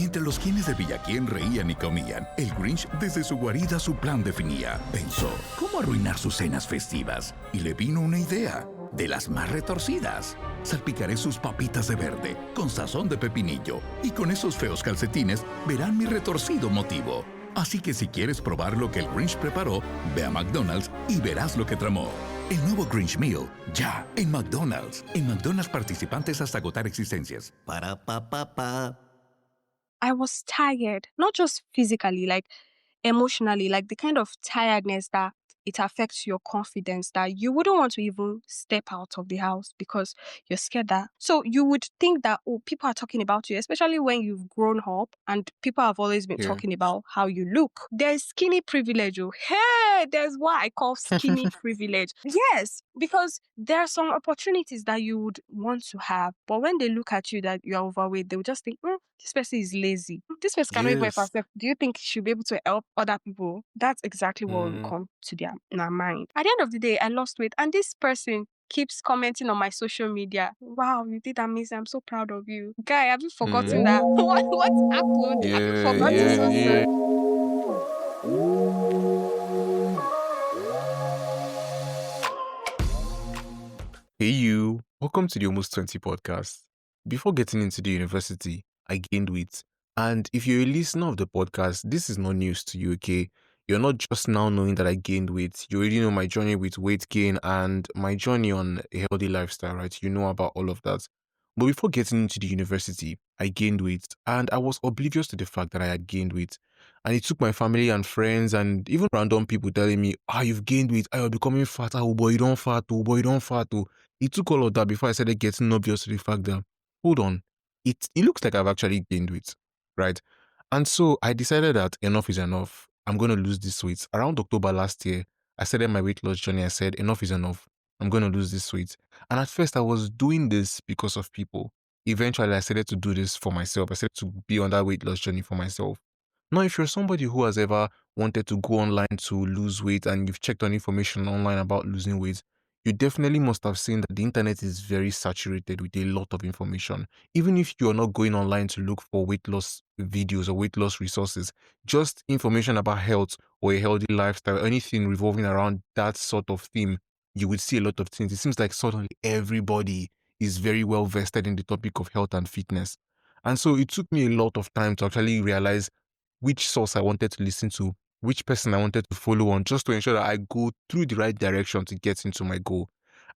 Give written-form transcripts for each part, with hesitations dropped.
Mientras los quienes de Villaquién reían y comían, el Grinch desde su guarida su plan definía. Pensó cómo arruinar sus cenas festivas y le vino una idea, de las más retorcidas. Salpicaré sus papitas de verde, con sazón de pepinillo, y con esos feos calcetines verán mi retorcido motivo. Así que si quieres probar lo que el Grinch preparó, ve a McDonald's y verás lo que tramó. El nuevo Grinch Meal, ya, en McDonald's. En McDonald's participantes hasta agotar existencias. I was tired, not just physically, like emotionally, like the kind of tiredness that it affects your confidence that you wouldn't want to even step out of the house because you're scared that. So you would think that, oh, people are talking about you, especially when you've grown up and people have always been Yeah. talking about how you look. There's skinny privilege. Oh, hey, there's what I call skinny privilege. Yes, because there are some opportunities that you would want to have, but when they look at you that you're overweight, they will just think, this person is lazy. This person cannot even help Yes. herself. Do you think she should be able to help other people? That's exactly what will come to their mind. At the end of the day, I lost weight, and this person keeps commenting on my social media. Wow, you did amazing. I'm so proud of you. Guy, have you forgotten that? What happened? Have you Yeah, forgotten yeah, so yeah. soon? Hey you, welcome to the Almost 20 podcast. Before getting into the university, I gained weight. And if you're a listener of the podcast, this is not news to you, okay? You're not just now knowing that I gained weight. You already know my journey with weight gain and my journey on a healthy lifestyle, right? You know about all of that. But before getting into the university, I gained weight and I was oblivious to the fact that I had gained weight. And it took my family and friends and even random people telling me, you've gained weight, you're becoming fat, oh boy, you don't fat, oh boy, you don't fat, oh. It took all of that before I started getting obvious to the fact that, hold on, it looks like I've actually gained weight, right? And so I decided that enough is enough. I'm going to lose this weight. Around October last year, I started my weight loss journey. I said, enough is enough. I'm going to lose this weight. And at first, I was doing this because of people. Eventually, I started to do this for myself. I started to be on that weight loss journey for myself. Now, if you're somebody who has ever wanted to go online to lose weight and you've checked on information online about losing weight, you definitely must have seen that the internet is very saturated with a lot of information. Even if you're not going online to look for weight loss videos or weight loss resources, just information about health or a healthy lifestyle, anything revolving around that sort of theme, you would see a lot of things. It seems like suddenly everybody is very well vested in the topic of health and fitness. And so it took me a lot of time to actually realize which source I wanted to listen to, which person I wanted to follow on, just to ensure that I go through the right direction to get into my goal.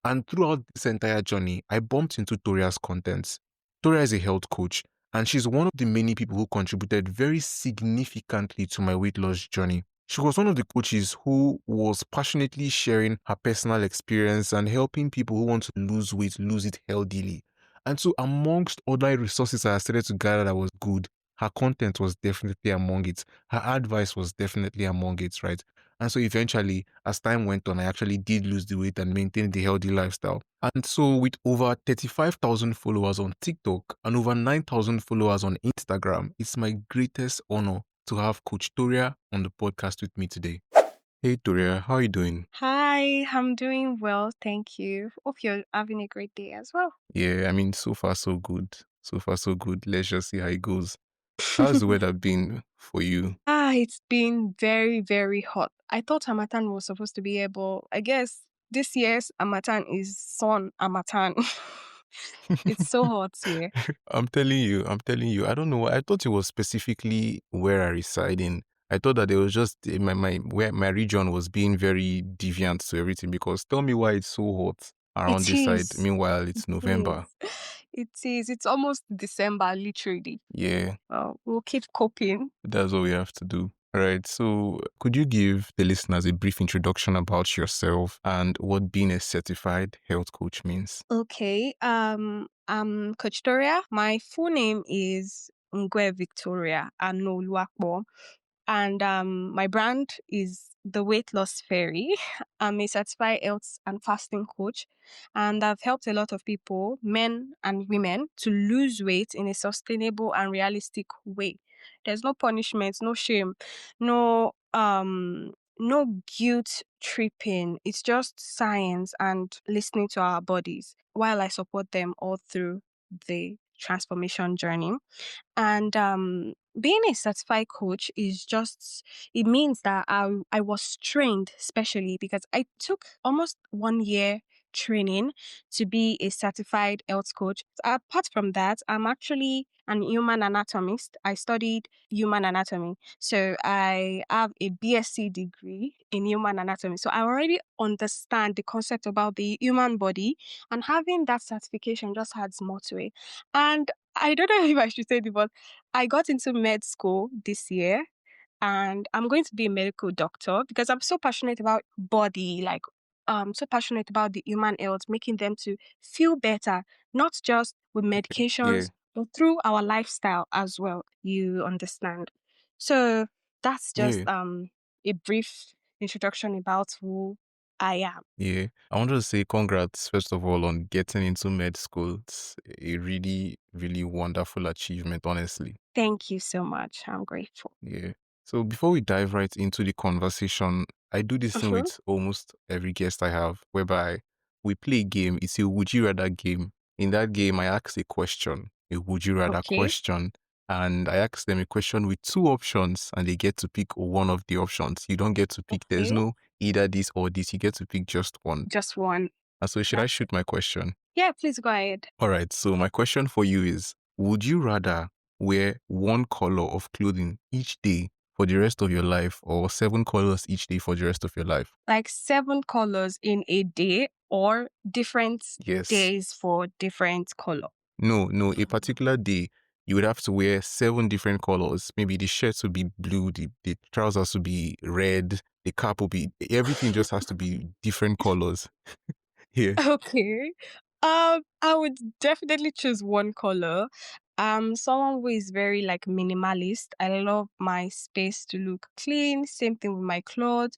And throughout this entire journey, I bumped into Toria's contents. Toria is a health coach, and she's one of the many people who contributed very significantly to my weight loss journey. She was one of the coaches who was passionately sharing her personal experience and helping people who want to lose weight, lose it healthily. And so amongst other resources I started to gather that was good, her content was definitely among it. Her advice was definitely among it, right? And so eventually, as time went on, I actually did lose the weight and maintain the healthy lifestyle. And so with over 35,000 followers on TikTok and over 9,000 followers on Instagram, it's my greatest honor to have Coach Toria on the podcast with me today. Hey Toria, how are you doing? Hi, I'm doing well. Thank you. Hope you're having a great day as well. Yeah, I mean, so far so good. So far so good. Let's just see how it goes. How's the weather been for you? It's been very, very hot. I thought Hamatan was supposed to be here, but I guess this year's Hamatan is Sun Hamatan. It's so hot here. I'm telling you, I don't know. I thought it was specifically where I reside in. I thought that it was just my where my region was being very deviant to everything because tell me why it's so hot around It this side. is. Meanwhile, it's It November. is. It is. It's almost December, literally. Yeah, Well, we'll keep coping. that's what we have to do. All right. So, could you give the listeners a brief introduction about yourself and what being a certified health coach means? Okay. I'm Coach Toria. My full name is Ngwe Victoria Anoluakbo. And my brand is the Weight Loss Fairy. I'm a certified health and fasting coach, and I've helped a lot of people, men and women, to lose weight in a sustainable and realistic way. There's no punishment, no shame, no guilt tripping. It's just science and listening to our bodies while I support them all through the transformation journey. And being a certified coach is just, it means that I was trained specially because I took almost 1 year training to be a certified health coach. Apart from that, I'm actually an human anatomist. I studied human anatomy. So I have a BSc degree in human anatomy. So I already understand the concept about the human body, and having that certification just adds more to it. And I don't know if I should say this, but I got into med school this year and I'm going to be a medical doctor because I'm so passionate about body, like so passionate about the human health, making them to feel better, not just with Yeah, medications, but through our lifestyle as well. You understand? So that's yeah, just a brief introduction about who I am. yeah. I wanted to say congrats, first of all, on getting into med school. It's a really, really wonderful achievement, honestly. Thank you so much. I'm grateful. Yeah. So before we dive right into the conversation, I do this thing Mhm. with almost every guest I have, whereby we play a game. It's a would you rather game. In that game, I ask a question, a would you rather Okay. question, and I ask them a question with two options, and they get to pick one of the options. You don't get to pick. There's Okay. no either this or this. You get to pick just one. Just one. And so, should I That's it. shoot my question? Yeah, please go ahead. All right. So, my question for you is: would you rather wear one color of clothing each day for the rest of your life, or seven colors each day for the rest of your life? Like 7 colors in a day or different Yes. days for different color. No, no. A particular day, you would have to wear seven different colors. Maybe the shirts would be blue, the trousers would be red, the cap will be, everything just has to be different colors. Yeah. Okay. I would definitely choose one color. Someone who is very like minimalist. I love my space to look clean. Same thing with my clothes.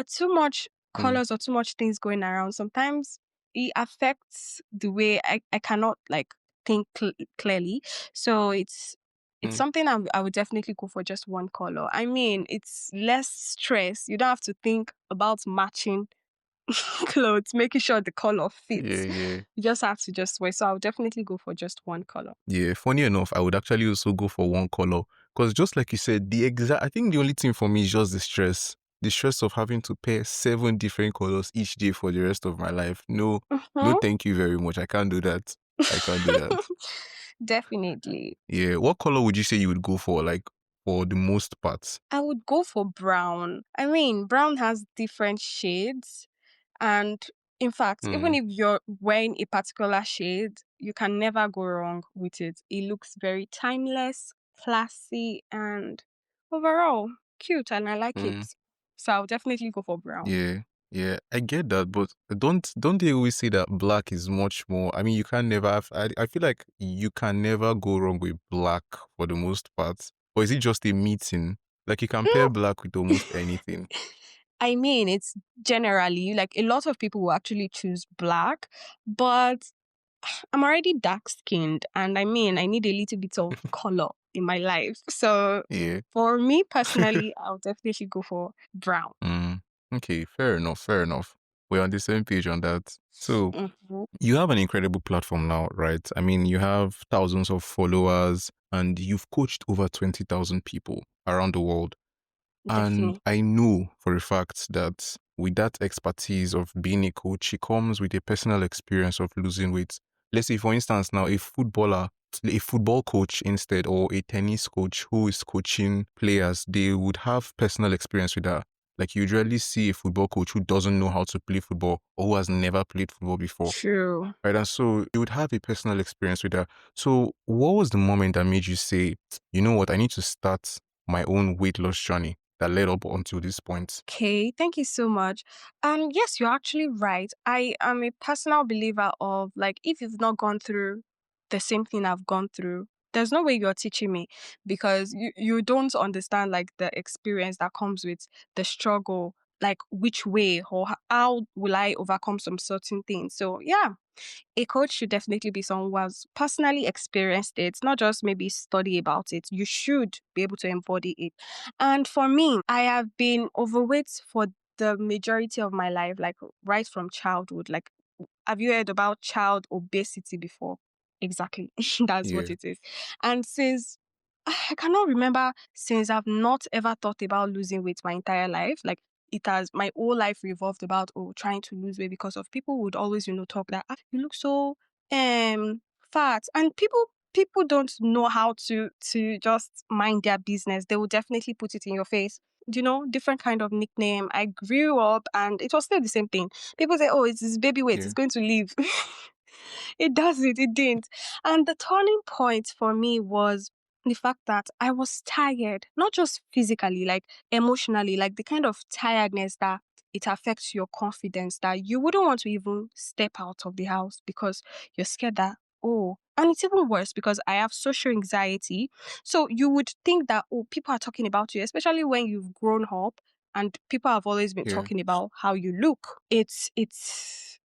Too much Mm, colors or too much things going around. Sometimes it affects the way I cannot like think clearly. So it's mm. something I would definitely go for just one color. I mean, it's less stress. You don't have to think about matching clothes, making sure the color Yeah, fits. yeah. You just have to just wear. So I'll definitely go for just one color. Yeah, funny enough, I would actually also go for one color because just like you said, I think the only thing for me is just the stress of having to pair seven different colors each day for the rest of my life. No, no, Mhm. thank you very much. I can't do that. I can't do that. Definitely. Yeah, what color would you say you would go for, like for the most part? I would go for brown. I mean, brown has different shades. And in fact, even Mm, if you're wearing a particular shade, you can never go wrong with it. It looks very timeless, classy, and overall cute. And I like it. mm. So I'll definitely go for brown. Yeah, yeah, I get that, but don't they always say that black is much more? I mean, you can never have. I feel like you can never go wrong with black for the most part. Or is it just a meeting? Like you can pair black with almost anything. I mean, it's generally like a lot of people will actually choose black, but I'm already dark skinned, and I mean, I need a little bit of color in my life. So Yeah. for me personally, I'll definitely go for brown. Mm. Okay, fair enough, fair enough. We're on the same page on that. So Mhm. you have an incredible platform now, right? I mean, you have thousands of followers and you've coached over 20,000 people around the world. And Definitely. I know for a fact that with that expertise of being a coach, she comes with a personal experience of losing weight. Let's say, for instance, now a football coach instead, or a tennis coach who is coaching players, they would have personal experience with that. Like you usually see a football coach who doesn't know how to play football or who has never played football before. True. Right. And so you would have a personal experience with that. So what was the moment that made you say, you know what, I need to start my own weight loss journey that led up until this point? Okay, thank you so much. Yes, you're actually right. I am a personal believer of like if you've not gone through the same thing I've gone through, there's no way you're teaching me because you don't understand like the experience that comes with the struggle, like which way or how will I overcome some certain things. So yeah, a coach should definitely be someone who has personally experienced it, not just maybe study about it. You should be able to embody it. And for me, I have been overweight for the majority of my life, like right from childhood. Like, have you heard about child obesity before? Exactly. That's what Yeah. it is. And since I cannot remember since I've not ever thought about losing weight my entire life. Like it has my whole life revolved about trying to lose weight because of people would always, talk that you look so um fat. And people don't know how to just mind their business. They will definitely put it in your face. Different kind of nickname. I grew up and it was still the same thing. People say, oh, it's this baby weight, Yeah. it's going to leave. It doesn't, it didn't. And the turning point for me was the fact that I was tired, not just physically, like emotionally, like the kind of tiredness that it affects your confidence that you wouldn't want to even step out of the house because you're scared that, oh, and it's even worse because I have social anxiety. So you would think that, oh, people are talking about you, especially when you've grown up and people have always been Yeah. talking about how you look. It's it's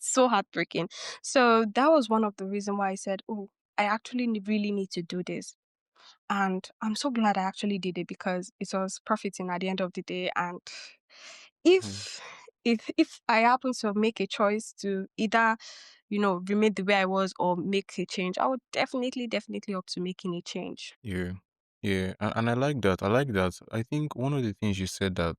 so heartbreaking. So that was one of the reason why I said, oh, I actually really need to do this. And I'm so glad I actually did it because it was profiting at the end of the day. And Mm. if if I happen to make a choice to either, remain the way I was or make a change, I would definitely opt to making a change. Yeah, yeah, and I like that. I like that. I think one of the things you said that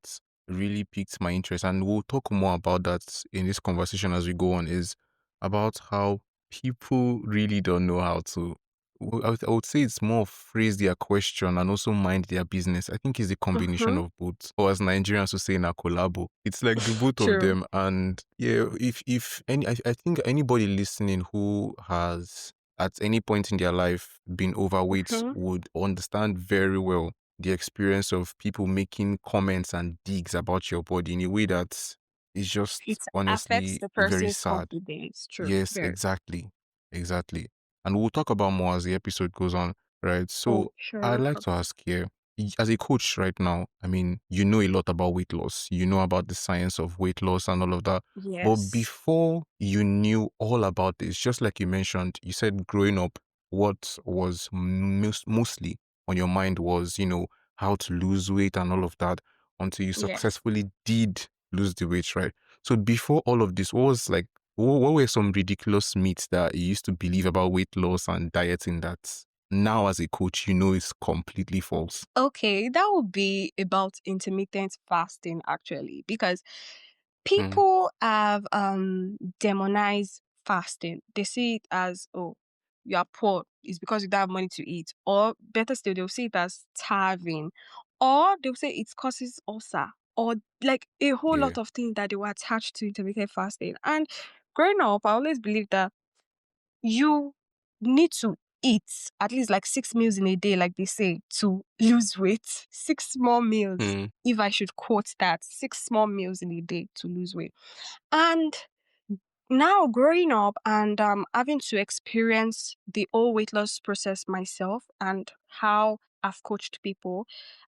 really piqued my interest, and we'll talk more about that in this conversation as we go on, is about how people really don't know how to. I would say it's more of phrase their question and also mind their business. I think it's a combination Mm-hmm. of both, or as Nigerians would say, in a collabo. It's like the both of True. them. And yeah, if any, I think anybody listening who has at any point in their life been overweight Mm-hmm. would understand very well the experience of people making comments and digs about your body in a way that is just It affects honestly the very person's sad. confidence. True. Yes, Very. exactly. Exactly. And we'll talk about more as the episode goes on, right? Oh, So sure, I'd no like to problem. ask here, as a coach right now, I mean, you know a lot about weight loss. You know about the science of weight loss and all of that. But Yes. before you knew all about this, just like you mentioned, you said growing up, what was mostly on your mind was, how to lose weight and all of that until you Yes. successfully did lose the weight, right? So before all of this, what was like, what were some ridiculous myths that you used to believe about weight loss and dieting that now as a coach, is completely false? Okay, that would be about intermittent fasting actually, because Mm, people have demonized fasting. They see it as, oh, you are poor, it's because you don't have money to eat. Or better still, they'll see it as starving. Or they'll say it causes ulcer. Or like a whole yeah. lot of things that they were attached to intermittent fasting. And growing up, I always believed that you need to eat at least like 6 meals in a day, like they say, to lose weight. Six small meals, Mm, if I should quote that, 6 small meals in a day to lose weight. And now growing up and having to experience the whole weight loss process myself and how I've coached people,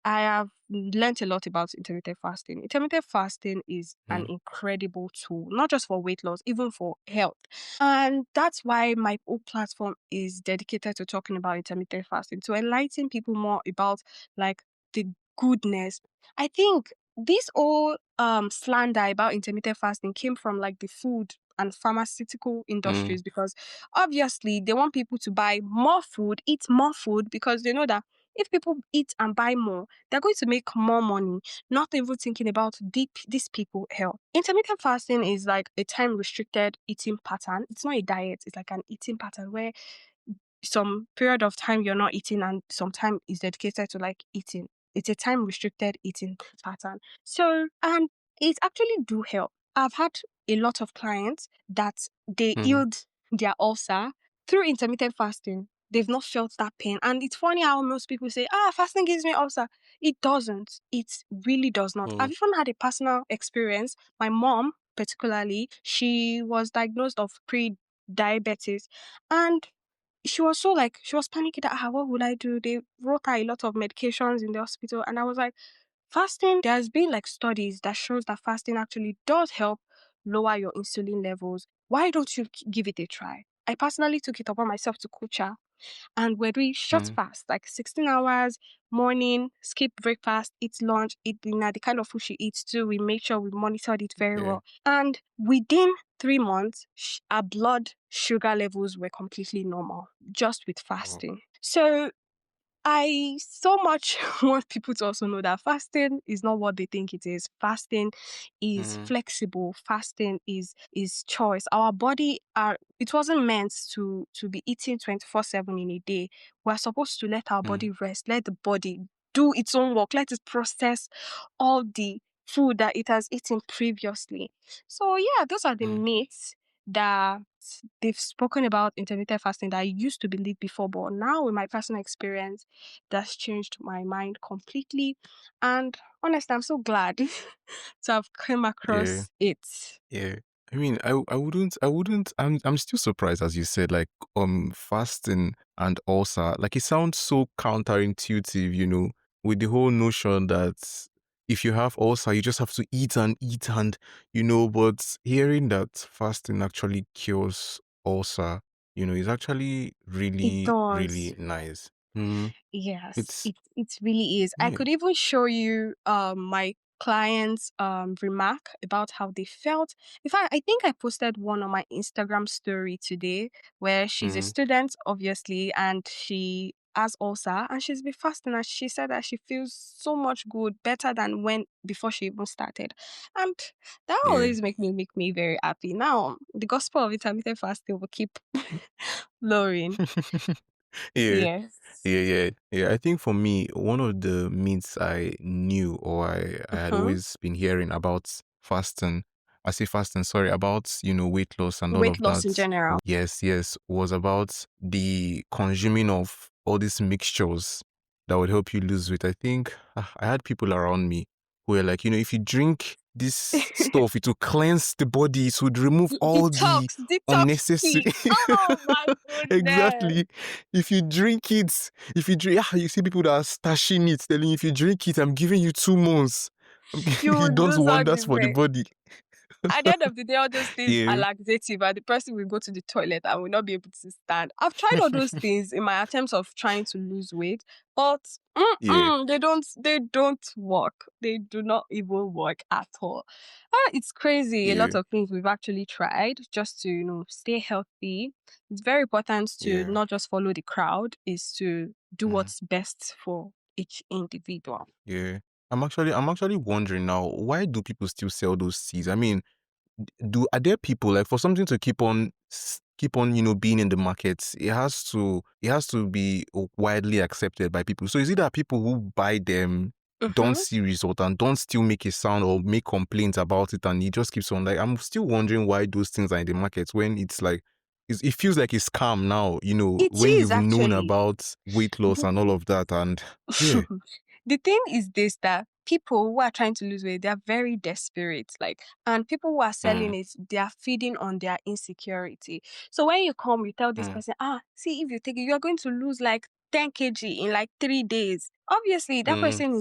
I have learned a lot about intermittent fasting. Intermittent fasting is an mm, incredible tool, not just for weight loss, even for health. And that's why my whole platform is dedicated to talking about intermittent fasting, to enlighten people more about like the goodness. I think this whole slander about intermittent fasting came from like the food and pharmaceutical mm, industries because obviously they want people to buy more food, eat more food because they know that if people eat and buy more, they're going to make more money, not even thinking about these people health. Intermittent fasting is like a time restricted eating pattern. It's not a diet, it's like an eating pattern where some period of time you're not eating and some time is dedicated to like eating. It's a time restricted eating pattern. So, and it actually do help. I've had a lot of clients that they mm, healed their ulcer through intermittent fasting. They've not felt that pain. And it's funny how most people say, fasting gives me ulcer. It doesn't. It really does not. mm, I've even had a personal experience. My mom, particularly, she was diagnosed of pre-diabetes. And she was panicking that what would I do? They wrote her a lot of medications in the hospital. And I was like, fasting, there's been like studies that shows that fasting actually does help lower your insulin levels. Why don't you give it a try? I personally took it upon myself to coach her, and we're doing short Mm. fast, like 16 hours, morning, skip breakfast, eat lunch, eat dinner, the kind of food she eats too. We make sure we monitored it very Yeah. well. And within 3 months, our blood sugar levels were completely normal just with Oh. fasting. So I so much want people to also know that fasting is not what they think it is. Fasting is Mm. flexible. Fasting is choice. Our body are it wasn't meant to be eating 24/7 in a day. We're supposed to let our Mm. body rest, let the body do its own work, let it process all the food that it has eaten previously. So yeah, those are the Mm. myths that they've spoken about intermittent fasting that I used to believe before, but now with my personal experience, that's changed my mind completely. And honestly, I'm so glad to have come Yeah. across it. Yeah. I mean, I'm still surprised, as you said, like fasting and ulcer, like it sounds so counterintuitive, with the whole notion that if you have ulcer, you just have to eat and eat and but hearing that fasting actually cures ulcer, is actually It really, does. really nice. Mm, Yes, it's it really is. I yeah. could even show you my clients remark about how they felt. In fact, I think I posted one on my Instagram story today where she's a Mm, student, obviously, and she has ulcer and she's been fasting and she said that she feels so much good, better than when before she even started. And that yeah. always make me very happy. Now the gospel of intermittent fasting will keep lowering. Yeah. Yes. Yeah, yeah, yeah. I think for me, one of the myths I knew or I had Mm-hmm. always been hearing about fasting, I say fasting, sorry, about, weight loss and all Weight of loss in that. general. Yes, yes, was about the consuming of all these mixtures that would help you lose weight. I think I had people around me who were like, if you drink this stuff, it will cleanse the body, it would remove all the Detox unnecessary. tea. Oh my goodness. Exactly. If you drink it, you see people that are stashing it, telling you if you drink it, I'm giving you 2 months. You It would does lose all the wonders for the weight. body. At the end of the day, all those things are Yeah. laxative, and the person will go to the toilet and will not be able to stand. I've tried all those things in my attempts of trying to lose weight, but Yeah. they don't work. They do not even work at all. It's crazy. A lot Yeah. of things we've actually tried just to stay healthy. It's very important to Yeah. not just follow the crowd. Is to do Mhm. what's best for each individual. Yeah. I'm actually wondering now, why do people still sell those seeds? I mean, do are there people like for something to keep on being in the markets, it has to be widely accepted by people. So is it that people who buy them don't Mm-hmm. see result and don't still make a sound or make complaints about it, and it just keeps on, like, I'm still wondering why those things are in the market when it's like it feels like it's calm now, It when is you've known actually. about weight loss and all of that. And yeah. The thing is this, that people who are trying to lose weight, they are very desperate. Like, and people who are Mm, selling it, they are feeding on their insecurity. So when you come, you tell this mm, person, see, if you take it, you're going to lose like 10 kg in like 3 days. Obviously, that mm, person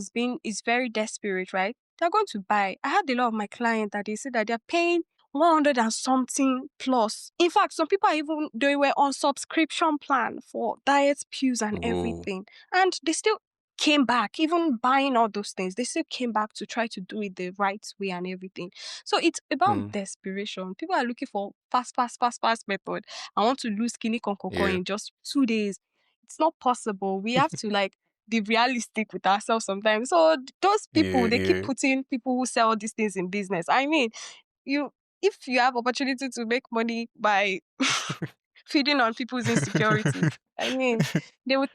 is very desperate, right? They're going to buy. I had a lot of my clients that they said that they're paying 100 and something plus. In fact, some people are even they were on subscription plan for diet pills and oh, everything. And they still came back, even buying all those things, they still came back to try to do it the right way and everything. So it's about mm, desperation. People are looking for fast, fast, fast, fast method. I want to lose skinny coco yeah, in just 2 days. It's not possible. We have to like be realistic with ourselves sometimes. So those people, yeah, they keep yeah. putting people who sell these things in business. I mean, you if you have opportunity to make money by feeding on people's insecurity, I mean, they will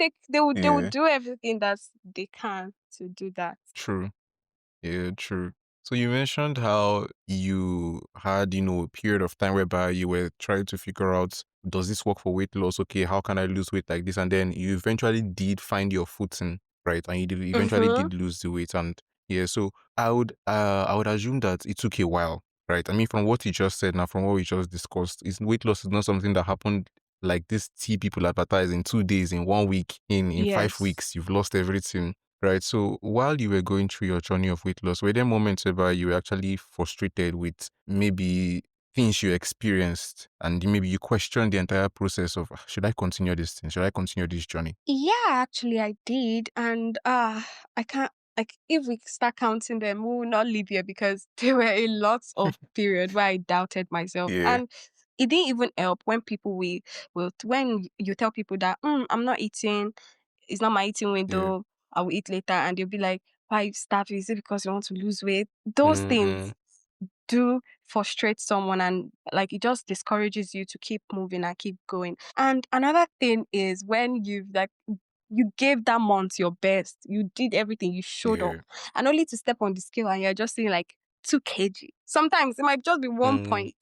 Yeah, do everything that they can to do that. true. Yeah, true. So you mentioned how you had, a period of time whereby you were trying to figure out, does this work for weight loss? Okay, how can I lose weight like this? And then you eventually did find your footing, right? And you eventually Mm-hmm. did lose the weight. And yeah, so I would assume that it took a while, right? I mean, from what you just said now, from what we just discussed, is weight loss is not something that happened like this tea people advertise in 2 days, in 1 week, in five Yes. weeks, you've lost everything. Right. So while you were going through your journey of weight loss, were there moments whereby you were actually frustrated with maybe things you experienced and maybe you questioned the entire process of, "Ah, should I continue this thing? Should I continue this journey?" Yeah, actually I did. And I can't, like, if we start counting them, we will not leave here because there were a lot of period where I doubted myself. Yeah. And it didn't even help when people will when you tell people that I'm not eating, it's not my eating Yeah. window, I will eat later, and they'll be like, why are you starving? Is it because you want to lose weight? Those Mm-hmm. things do frustrate someone, and like it just discourages you to keep moving and keep going. And another thing is when you gave that month your best, you did everything, you showed up, Yeah. and only to step on the scale and you're just seeing like 2 kg. Sometimes it might just be one Mm, point,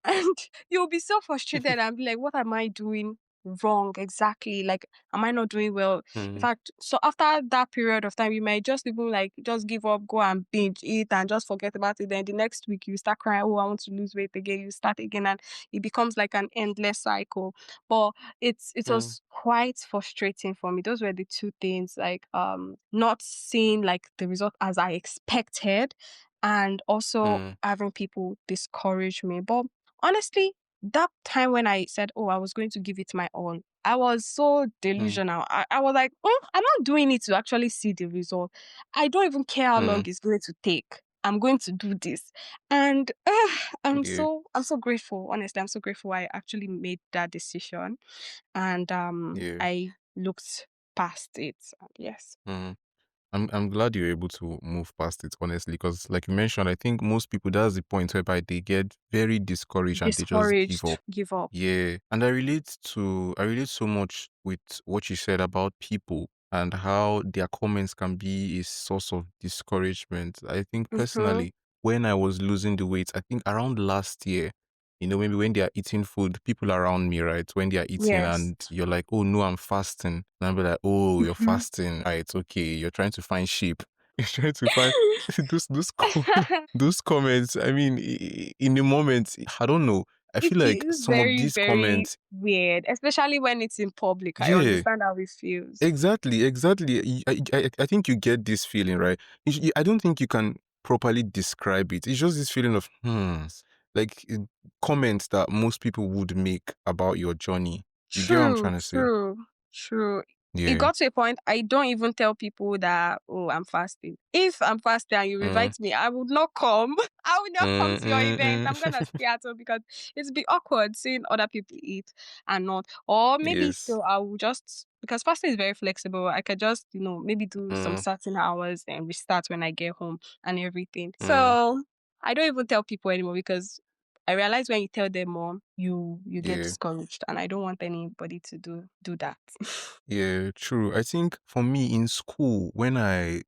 and you'll be so frustrated and be like, what am I doing wrong exactly? Like, am I not doing well? In mm, fact, so after that period of time, you might just even like just give up, go and binge eat and just forget about it. Then the next week you start crying, oh, I want to lose weight again. You start again, and it becomes like an endless cycle. But it mm, was quite frustrating for me. Those were the two things, like not seeing like the result as I expected, and also mm, having people discourage me. But honestly, that time when I said, oh, I was going to give it my all, I was so mm, delusional. I was like, I'm not doing it to actually see the result. I don't even care how long mm. it's going to take. I'm going to do this. And Yeah. I'm so grateful. Honestly, I'm so grateful I actually made that decision. And Yeah. I looked past it. Yes. Mm. I'm glad you're able to move past it, honestly, because like you mentioned, I think most people, that's the point whereby they get very discouraged and they just give Discouraged, up. give up. Yeah. And I relate so much with what you said about people and how their comments can be a source of discouragement. I think Mm-hmm. personally, when I was losing the weight, I think around last year, maybe when they are eating food, people around me, right? When they are eating Yes. and you're like, oh no, I'm fasting. And I'll be like, oh, you're Mm-hmm. fasting. Right, okay. You're trying to find sheep. You're trying to find those comments. I mean, in the moment, I don't know. I It feel like is some of very, these very comments, weird, especially when it's in public. I yeah, understand how it feels. exactly, exactly. I think you get this feeling, right? I don't think you can properly describe it. It's just this feeling of, like comments that most people would make about your journey. You get what I'm True, trying to say? true, true. It Yeah. got to a point I don't even tell people that, oh, I'm fasting. If I'm fasting and you Mm, invite me, I would not come. I would not come mm, to your event. mm, I'm gonna mm. stay at home because it's be awkward seeing other people eat and not. Or maybe Yes. still I will just, because fasting is very flexible. I could just, maybe do some Mm, certain hours and restart when I get home and everything. mm, So I don't even tell people anymore because I realize when you tell them more, you get yeah. discouraged, and I don't want anybody to do that. Yeah, true. I think for me in school, when I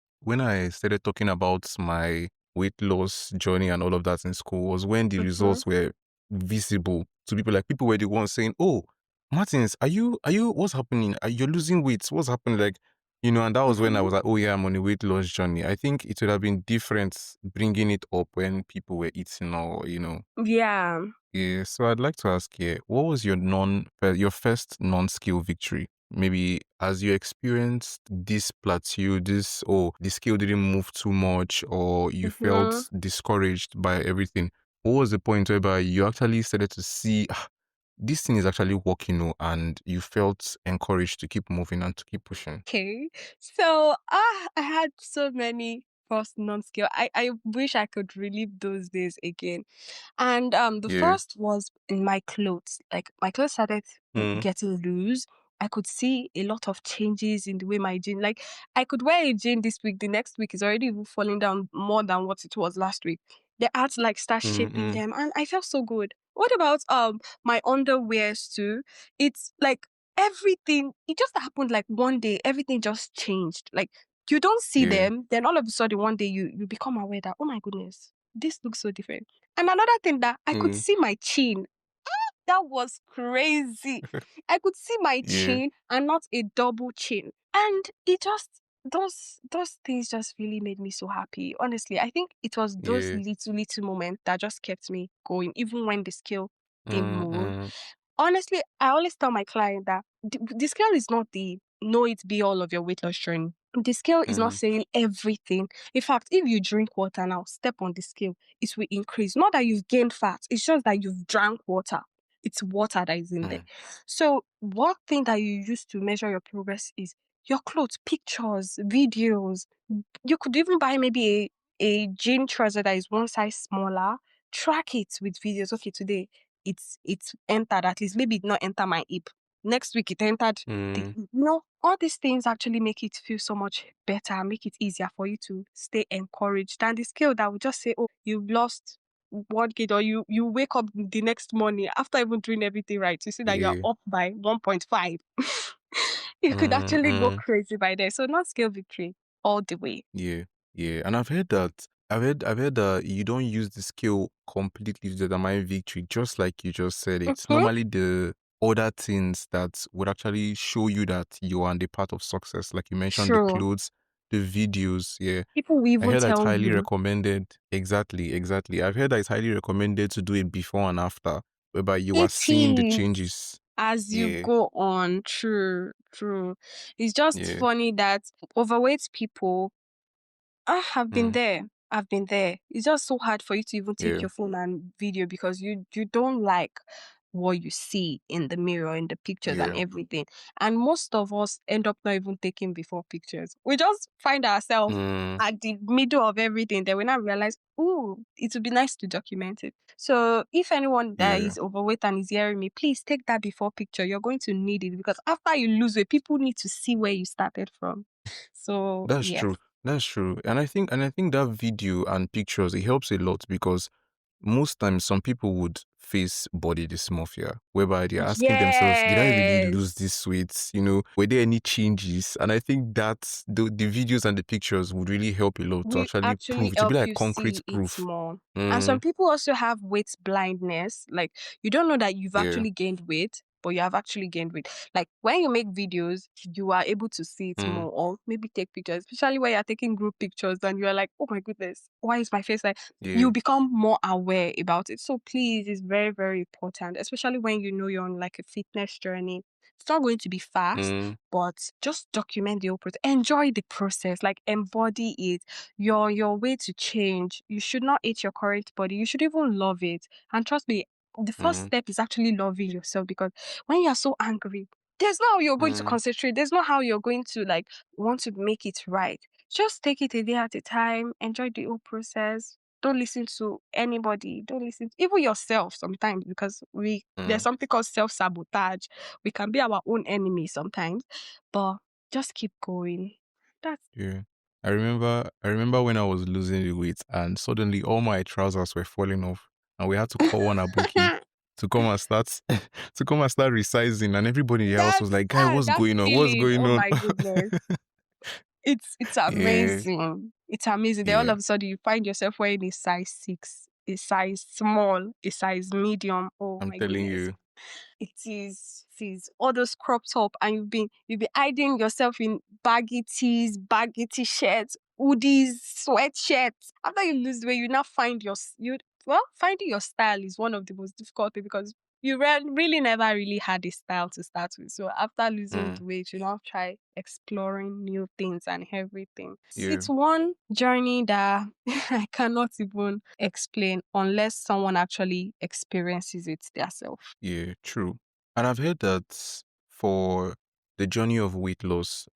started talking about my weight loss journey and all of that in school was when the Mhm. results were visible to people. Like people were the ones saying, "Oh, Martins, are you? What's happening? You're losing weight. What's happening?" Like, and that was when I Mhm. was like, "Oh yeah, I'm on a weight loss journey." I think it would have been different bringing it up when people were eating or. Yeah. Yeah, so I'd like to ask you, what was your first non-skill victory? Maybe as you experienced this plateau, the skill didn't move too much, or you Mhm. felt discouraged by everything. What was the point whereby you actually started to see, this thing is actually working, and you felt encouraged to keep moving and to keep pushing? Okay. So, I had so many first non-skill. I wish I could relive those days again. And the Yeah. first was in my clothes. Like my clothes started Mm, getting loose. I could see a lot of changes in the way my jean, like I could wear a jean this week, the next week is already even falling down more than what it was last week. They had to like start mm, shaping mm, them, and I felt so good. What about my underwears too? It's like everything, it just happened like one day, everything just changed. Like you don't see yeah. them, then all of a sudden one day you become aware that, oh my goodness, this looks so different. And another thing, that I could Mm, see my chin. That was crazy. I could see my yeah. chin and not a double chin. And it just, those things just really made me so happy. Honestly, I think it was those Yeah. little moments that just kept me going, even when the scale didn't Mm, move. mm, Honestly, I always tell my client that the scale is not the know it be all of your weight loss journey. The scale is not Mm. saying everything. In fact, if you drink water now, step on the scale, it will increase. Not that you've gained fat, it's just that you've drank water. It's water that is in there. Mm. So, one thing that you use to measure your progress is your clothes, pictures, videos. You could even buy maybe a jean trouser that is one size smaller. Track it with videos. Okay, today it's entered, at least maybe it not enter my hip. Next week it entered Mm. all these things actually make it feel so much better, make it easier for you to stay encouraged than the skill that would just say, oh, you've lost 1 kg, or you wake up the next morning after even doing everything right. You see that you're Yeah. up by 1.5. You could Mm. actually go Mm. crazy by there. So not skill victory all the way. Yeah, yeah, and I've heard that. I've heard that you don't use the skill completely to determine victory, just like you just said. It's Mhm. normally the other things that would actually show you that you are on the path of success. Like you mentioned, the True. clothes, the videos. Yeah, People will I even heard that it's tell highly you recommended. Exactly, exactly. I've heard that it's highly recommended to do it before and after, whereby you are it seeing the is changes. as you Yeah, go on. True, true. It's just yeah. funny that overweight people, I've been Mm, there. I've been there. It's just so hard for you to even take yeah, your phone and video because you don't like what you see in the mirror, in the pictures and yeah. everything. And most of us end up not even taking before pictures. We just find ourselves Mm, at the middle of everything. Then we now realize, oh, it would be nice to document it. So if anyone that yeah. is overweight and is hearing me, please take that before picture. You're going to need it because after you lose weight, people need to see where you started from. So That's yeah. true. That's true. And I think that video and pictures it helps a lot because most times some people would face body dysmorphia, whereby they're asking themselves, did I really lose Yes. this weight? Were there any changes? And I think that the videos and the pictures would really help a lot to Will actually actually prove it to be help like you concrete see it proof. more. And some Mm, people also have weight blindness. Like you don't know that you've yeah. actually gained weight, but you have actually gained weight. Like when you make videos, you are able to see it Mm, more, or maybe take pictures, especially when you're taking group pictures and you're like, oh my goodness, why is my face like yeah. you become more aware about it. So please, it's very, very important, especially when you know you're on like a fitness journey. It's not going to be fast, Mm, but just document the whole process. Enjoy the process, like embody it, your way to change. You should not hate your current body. You should even love it. And trust me, the first mm, step is actually loving yourself because when you're so angry, there's no how you're going to mm, concentrate. There's no how you're going to like want to make it right. Just take it a day at a time. Enjoy the whole process. Don't listen to anybody. Don't listen even yourself sometimes because we there's mm. something called self-sabotage. We can be our own enemy sometimes, but just keep going. That's Yeah. I remember when I was losing the weight and suddenly all my trousers were falling off and we had to call one abuki to come and start to come and start resizing and everybody in the house was like, "Guy, what's that going on? What's feeling. going Oh on?" my goodness. It's Yeah, amazing. It's amazing. Then all yeah. of a sudden you find yourself wearing a size 6, a size small, a size medium. Oh I'm my telling goodness. you. It is all those crop top and you've been hiding yourself in baggy tees, baggy t-shirts, hoodies, sweatshirts. After you lose weight, you now find finding your style is one of the most difficult things because you really never really had a style to start with. So after losing Mm, the weight, you now try exploring new things and everything. yeah, It's one journey that I cannot even explain unless someone actually experiences it themselves. yeah, true. And I've heard that for the journey of weight loss,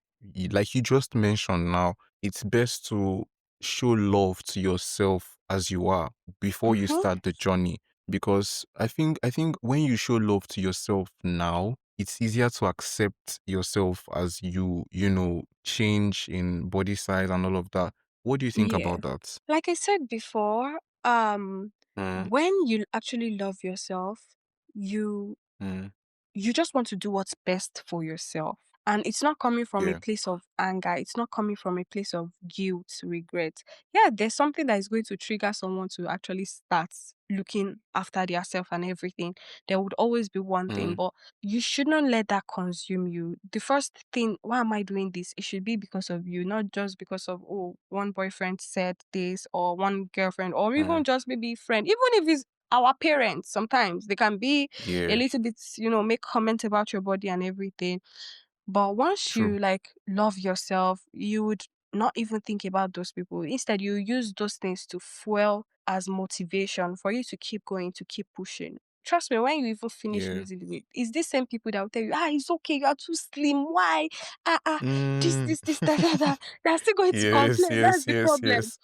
like you just mentioned now, it's best to show love to yourself as you are before you Mhm. start the journey. Because I think when you show love to yourself now, it's easier to accept yourself as change in body size and all of that. What do you think Yeah. about that? Like I said before, Mm, when you actually love yourself, you mm, you just want to do what's best for yourself. And it's not coming from a yeah, place of anger. It's not coming from a place of guilt, regret. Yeah, there's something that is going to trigger someone to actually start looking after themselves and everything. There would always be one thing, mm, but you should not let that consume you. The first thing, why am I doing this? It should be because of you, not just because of, oh, one boyfriend said this or one girlfriend or even mm, just maybe friend. Even if it's our parents, sometimes they can be a yeah, little bit, make comment about your body and everything. But once True. you like love yourself, you would not even think about those people. Instead, you use those things to fuel as motivation for you to keep going, to keep pushing. Trust me, when you even finish Yeah. losing weight, it's these same people that will tell you, it's okay, you are too slim. Why? Mm. That. They're still going to Yes, complain. That's yes, the yes, problem. yes.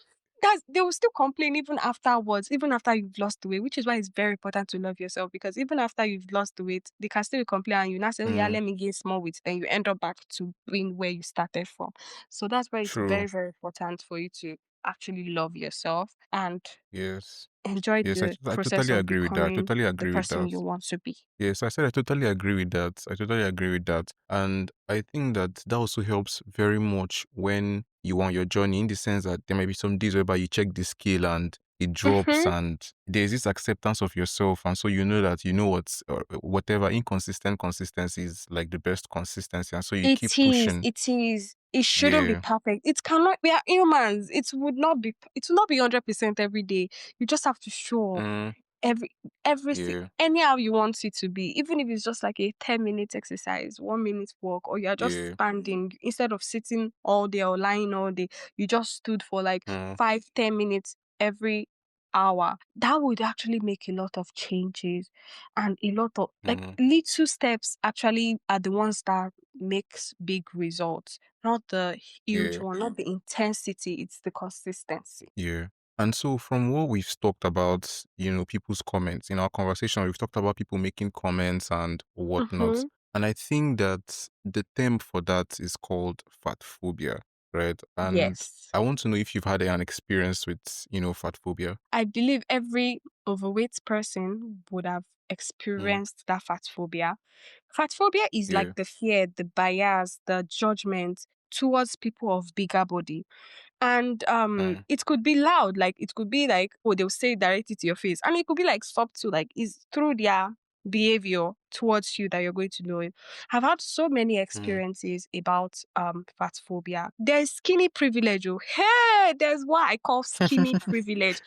They will still complain even afterwards, even after you've lost the weight, which is why it's very important to love yourself, because even after you've lost the weight, they can still complain and you now say, oh yeah, Mm. let me gain small weight. Then you end up back to being where you started from. So that's why it's very, True. very important for you to actually love yourself and Yes. enjoy Yes, the I process totally of agree with that. I becoming totally the agree with person that. you want to be. Yes, I said I totally agree with that. I totally agree with that. And I think that that also helps very much when you want your journey, in the sense that there might be some days whereby you check the scale and it drops Mm-hmm. and there's this acceptance of yourself. And so you know that you know what, whatever inconsistent consistency is like the best consistency. And so you keep It is. pushing. It is. It shouldn't be Yeah. perfect. It cannot. We are humans. It would not be. It will not be 100% every day. You just have to show up Mm, every yeah. anyhow you want it to be. Even if it's just like a 10 minute exercise, 1 minute walk, or you're just Yeah. standing instead of sitting all day or lying all day. You just stood for like Mm, 5-10 minutes every hour. That would actually make a lot of changes, and a lot of like mm, little steps actually are the ones that makes big results, not the huge yeah. one, not the intensity, it's the consistency. Yeah. And so from what we've talked about, people's comments in our conversation, we've talked about people making comments and whatnot. Mm-hmm. And I think that the term for that is called fat phobia, right? And Yes. I want to know if you've had an experience with, fat phobia. I believe every overweight person would have Mm, experienced that fat phobia. Fat phobia is like yeah. the fear, the bias, the judgment towards people of bigger body. And Mm, it could be loud, like it could be like, oh, they'll say it directly to your face. And it could be like subtle, like it's through their behavior towards you that you're going to know it. I've had so many mm. experiences about fat phobia. There's skinny privilege. Oh, hey, there's what I call skinny privilege.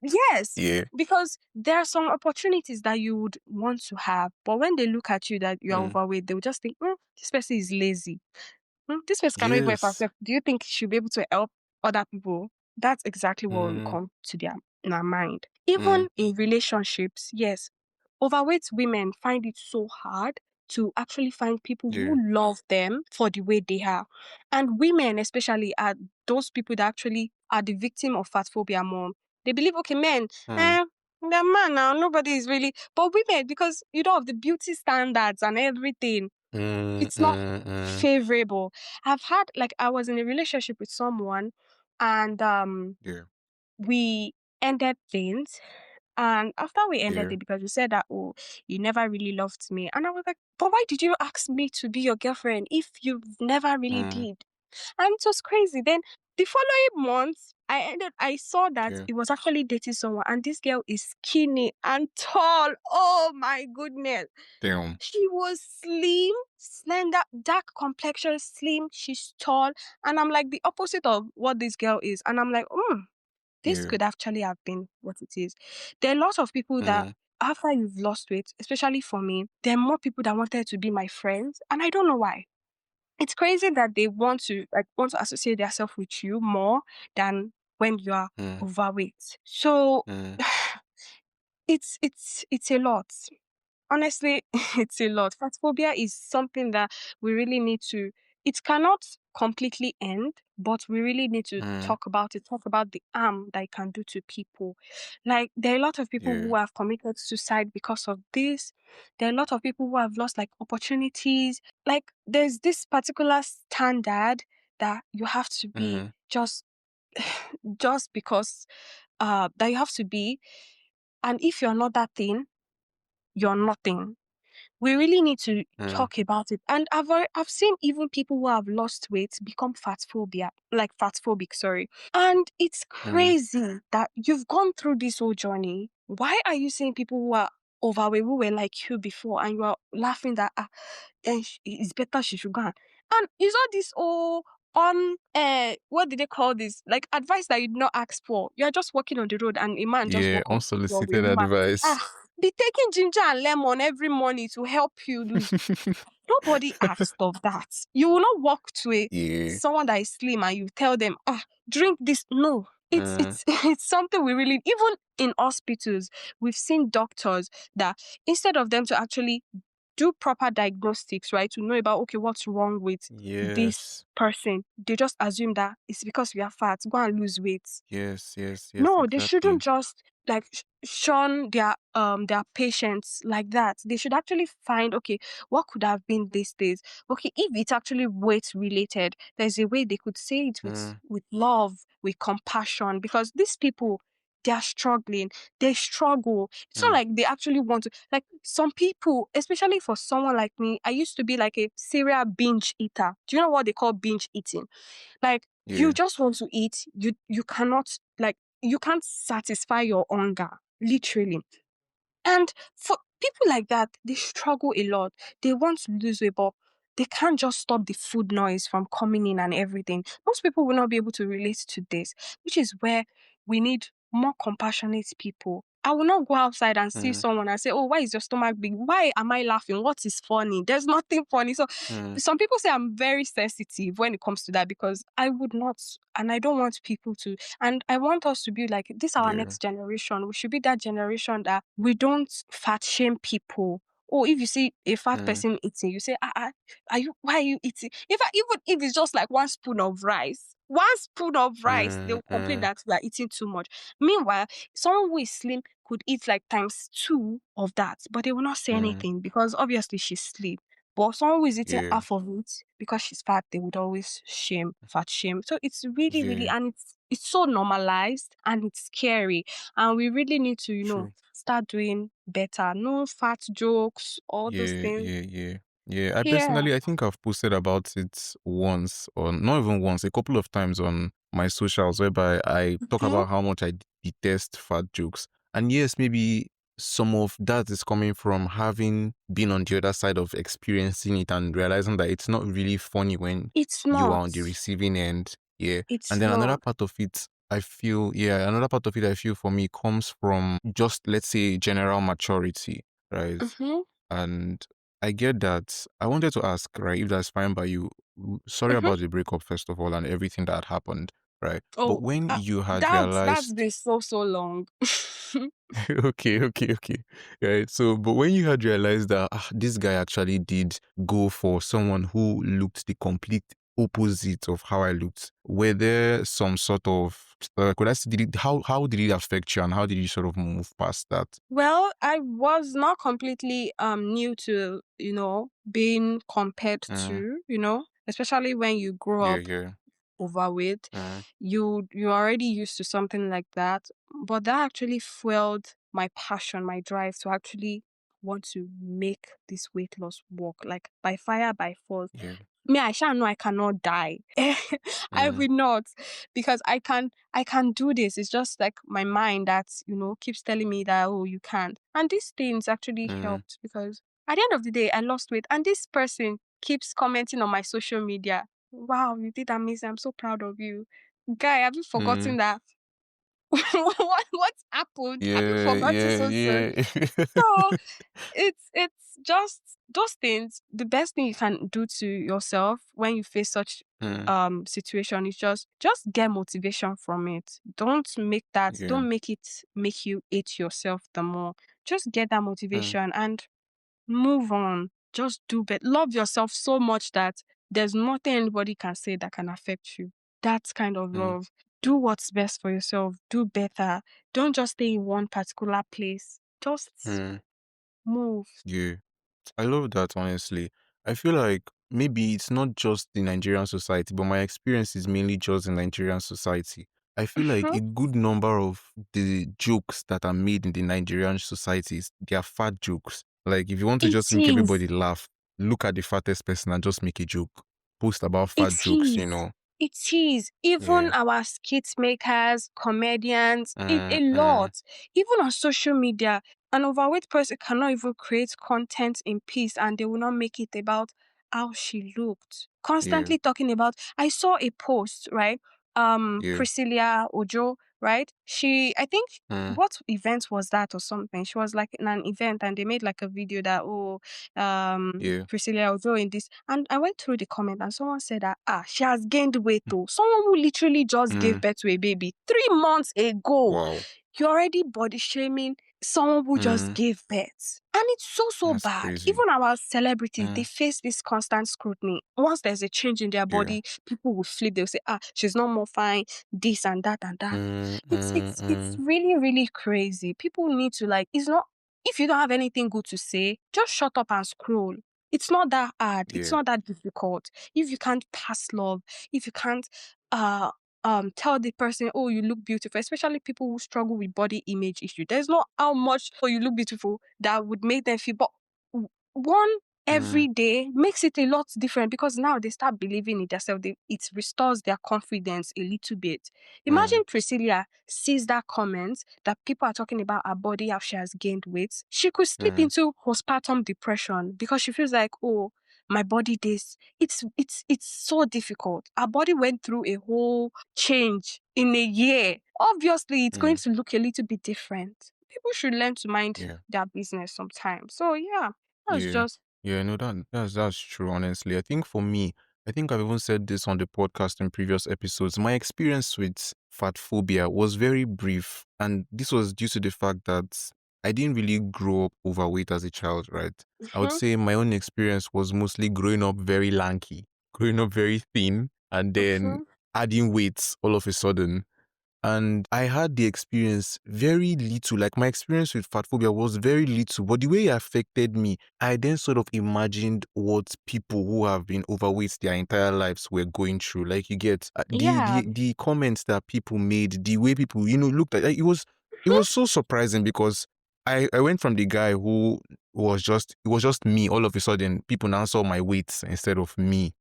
Yes, Yeah. because there are some opportunities that you would want to have, but when they look at you that you're Mm. overweight, they'll just think, this person is lazy. This person cannot even help Yes. herself. Do you think she'll be able to help other people? That's exactly what will Mm, come to their mind. Even mm, in relationships, yes, overweight women find it so hard to actually find people yeah. who love them for the way they are. And women, especially, are those people that actually are the victim of fat phobia more. They believe, okay, men, Mm, the man now, nobody is really, but women, because you know of the beauty standards and everything, mm, it's not mm, mm. favorable. I've had like I was in a relationship with someone and Yeah. we ended things. And after we ended Yeah. it, because you said that, oh, you never really loved me. And I was like, but why did you ask me to be your girlfriend if you never really Mm, did? And it was crazy. Then the following month, I saw that yeah. it was actually dating someone, and this girl is skinny and tall. Oh my goodness. Damn. She was slim, slender, dark complexion, slim. She's tall. And I'm like the opposite of what this girl is. And I'm like, this Yeah. could actually have been what it is. There are lots of people that Mm, after you've lost weight, especially for me, there are more people that wanted to be my friends. And I don't know why. It's crazy that they want to associate themselves with you more than when you are mm, overweight. So mm. it's a lot. Honestly, it's a lot. Fat phobia is something that we really need to, it cannot completely end, but we really need to Mm, talk about it, talk about the harm that it can do to people. Like, there are a lot of people yeah. who have committed suicide because of this. There are a lot of people who have lost like opportunities. Like, there's this particular standard that you have to be Mhm. just because that you have to be. And if you're not that thing, you're nothing. We really need to Mm, talk about it. And I've seen even people who have lost weight become fat phobic, sorry. And it's mm, crazy that you've gone through this whole journey. Why are you seeing people who are overweight, who were like you before, and you are laughing that it's better she should go and is all this all on what did they call this? Like advice that you did not ask for. You're just walking on the road and a man just yeah, walk up to you with unsolicited woman. advice. Be taking ginger and lemon every morning to help you lose. Nobody asked of that. You will not walk to Yeah. someone that is slim and you tell them, drink this. No. Mm, It's something we really, even in hospitals, we've seen doctors that instead of them to actually do proper diagnostics, right, to know about, okay, what's wrong with this yes. person, they just assume that it's because we are fat, go and lose weight. Yes, yes, yes, No, they shouldn't exactly. just like shun their patients like that. They should actually find, okay, what could have been these days. Okay, if it's actually weight related, there's a way they could say it Mm, with love, with compassion, because these people, they are struggling. They struggle. It's not mm, like they actually want to, like some people, especially for someone like me, I used to be like a serial binge eater. Do you know what they call binge eating? Like you yeah. just want to eat. You cannot, like, you can't satisfy your hunger, literally. And for people like that, they struggle a lot. They want to lose weight, but they can't just stop the food noise from coming in and everything. Most people will not be able to relate to this, which is where we need more compassionate people. I will not go outside and see Mm, someone and say, "Oh, why is your stomach big? Why am I laughing? What is funny?" There's nothing funny. So mm, some people say I'm very sensitive when it comes to that because I would not, and I don't want people to. And I want us to be like, this our yeah. next generation. We should be that generation that we don't fat shame people. Or if you see a fat Mm, person eating, you say, why are you eating? In fact, even if it's just like one spoon of rice, mm, they'll complain mm, that we are eating too much. Meanwhile, someone who is slim could eat like times two of that, but they will not say mm, anything because obviously she's slim. But someone who is eating yeah. half of it because she's fat, they would always fat shame. So it's really, really, Yeah. and it's so normalized and it's scary. And we really need to, True. start doing better. No fat jokes, all those Yeah, things. yeah, yeah. Yeah, I Yeah. personally, I think I've posted about it once, or not even once, a couple of times on my socials, whereby I talk Hmm. about how much I detest fat jokes. And yes, maybe some of that is coming from having been on the other side of experiencing it and realizing that it's not really funny when It's you are not. on the receiving end. Yeah. And It's then not. another part of it I feel for me comes from just, let's say, general maturity, right? Mm-hmm. And I get that. I wanted to ask, right, if that's fine by you. Sorry Mm-hmm. about the breakup, first of all, and everything that happened, right? But Oh, when you had that's realized, been so long. okay, okay, okay, right. So, but when you had realized that this guy actually did go for someone who looked the complete opposite of how I looked, were there some sort of, could I say, how did it affect you, and how did you sort of move past that? Well, I was not completely new to, being compared Mm, to, especially when you grow yeah, up yeah. overweight, Mm, you're already used to something like that. But that actually fueled my passion, my drive to actually want to make this weight loss work, like by fire, by force. yeah. Me, I shall know I cannot die. I Mm, will not, because I can do this. It's just like my mind that, keeps telling me that, oh, you can't. And these things actually mm, helped because at the end of the day, I lost weight. And this person keeps commenting on my social media. Wow, you did amazing. I'm so proud of you. Guy, have you mm. forgotten that? What happened? Have you Yeah, forgotten yeah, so soon? yeah. So it's just those things. The best thing you can do to yourself when you face such Mm, situation is just get motivation from it. yeah. Don't make it make you hate yourself the more. Just get that Mm, motivation and move on. Just do better. Love yourself so much that there's nothing anybody can say that can affect you. That's kind of mm, love. Do what's best for yourself. Do better. Don't just stay in one particular place. Just mm. move. Yeah. I love that, honestly. I feel like maybe it's not just the Nigerian society, but my experience is mainly just in Nigerian society. I feel like Mhm. a good number of the jokes that are made in the Nigerian societies, they are fat jokes. Like, if you want to It just make is. everybody laugh, look at the fattest person and just make a joke. Post about It fat jokes, you is. know? It is. Even Yeah. our skit makers, comedians, Mm, a mm, lot. Even on social media, an overweight person cannot even create content in peace and they will not make it about how she looked. yeah. Constantly talking about, I saw a post, right? Yeah. Priscilla Ojo. right? I think, Mm. what event was that or something? She was like in an event and they made like a video that, Yeah. Priscilla was doing this. And I went through the comment and someone said that, she has gained weight though. Someone who literally just gave Mm. birth to a baby 3 months ago. Wow. You're already body shaming someone who just Mm. gave birth. And it's so That's bad. crazy. Even our celebrities, they Mm. face this constant scrutiny. Once there's a change in their Yeah. body, people will flip. They'll say, she's not more fine, this and that and that. Mm. It's Mm. really, really crazy. People need to, like, it's not, if you don't have anything good to say, just shut up and scroll. It's not that hard. It's Yeah. not that difficult. If you can't pass love, if you can't uh tell the person, oh, you look beautiful, especially people who struggle with body image issue. There's not how much, oh, you look beautiful, that would make them feel, but one Mm. every day makes it a lot different, because now they start believing in themselves. It restores their confidence a little bit. Mm. Imagine Priscilla sees that comment that people are talking about her body, how she has gained weight. She could slip Mm. into postpartum depression because she feels like, oh, my body this. It's so difficult. Our body went through a whole change in a year. Obviously, it's going Mm. to look a little bit different. People should learn to mind Yeah. their business sometimes. So yeah, that's Yeah. just Yeah, no, that's true, honestly. I think for me, I think I've even said this on the podcast in previous episodes. My experience with fat phobia was very brief, and this was due to the fact that I didn't really grow up overweight as a child, right? I would mhm, say my own experience was mostly growing up very lanky, growing up very thin, and then mhm, adding weight all of a sudden. And I had the experience very little. Like my experience with fat phobia was very little, but the way it affected me, I then sort of imagined what people who have been overweight their entire lives were going through. Like you get the yeah, the comments that people made, the way people looked at it was so surprising because I went from the guy who it was just me. All of a sudden, people now saw my weight instead of me.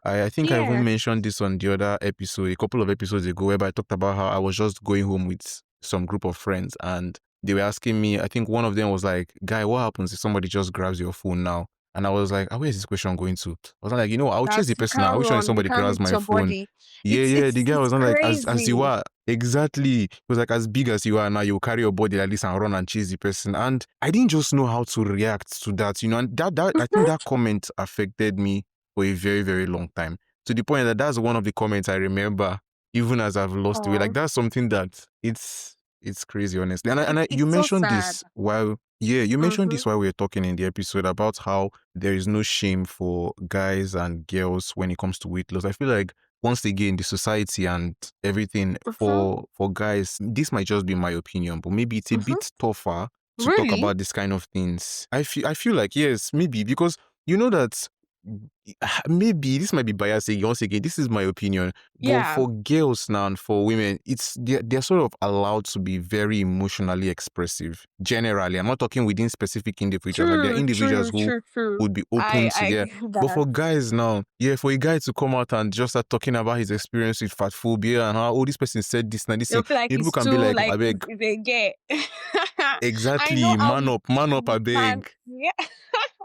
I think I even yeah, mentioned this on the other episode, a couple of episodes ago, where I talked about how I was just going home with some group of friends and they were asking me, I think one of them was like, Guy, what happens if somebody just grabs your phone now? And I was like, where is this question going to? I was like, I'll chase that the you person now. can't Which one if run, you somebody can't grabs reach my your phone? body. Yeah, It's yeah. it's The guy it's was not like, as you crazy. are. Exactly. He was like, as big as you are now, you carry your body like this and run and chase the person. And I didn't just know how to react to that, and that I think Mhm, that comment affected me for a very, very long time. To the point that that's one of the comments I remember, even as I've lost the weight. Like oh, that's something that it's crazy, honestly. You it's so mentioned sad. this while you mentioned Mm-hmm, this while we were talking in the episode about how there is no shame for guys and girls when it comes to weight loss. I feel like once again the society and everything mm-hmm, for guys, this might just be my opinion, but maybe it's a mm-hmm. bit tougher to talk Really? about this kind of things. I feel like yes, maybe because that maybe this might be biased once again. This is my opinion, but Yeah. for girls now and for women, they're sort of allowed to be very emotionally expressive. Generally, I'm not talking within specific individuals. Like there are True, individuals true, who true, true. would be open I to their. get But that. for guys now, yeah, for a guy to come out and just start talking about his experience with fat phobia and how this person said this and this thing, They'll feel like people it's can be too, like, like, I beg, they get. I know exactly, how man up, I you can, beg. yeah.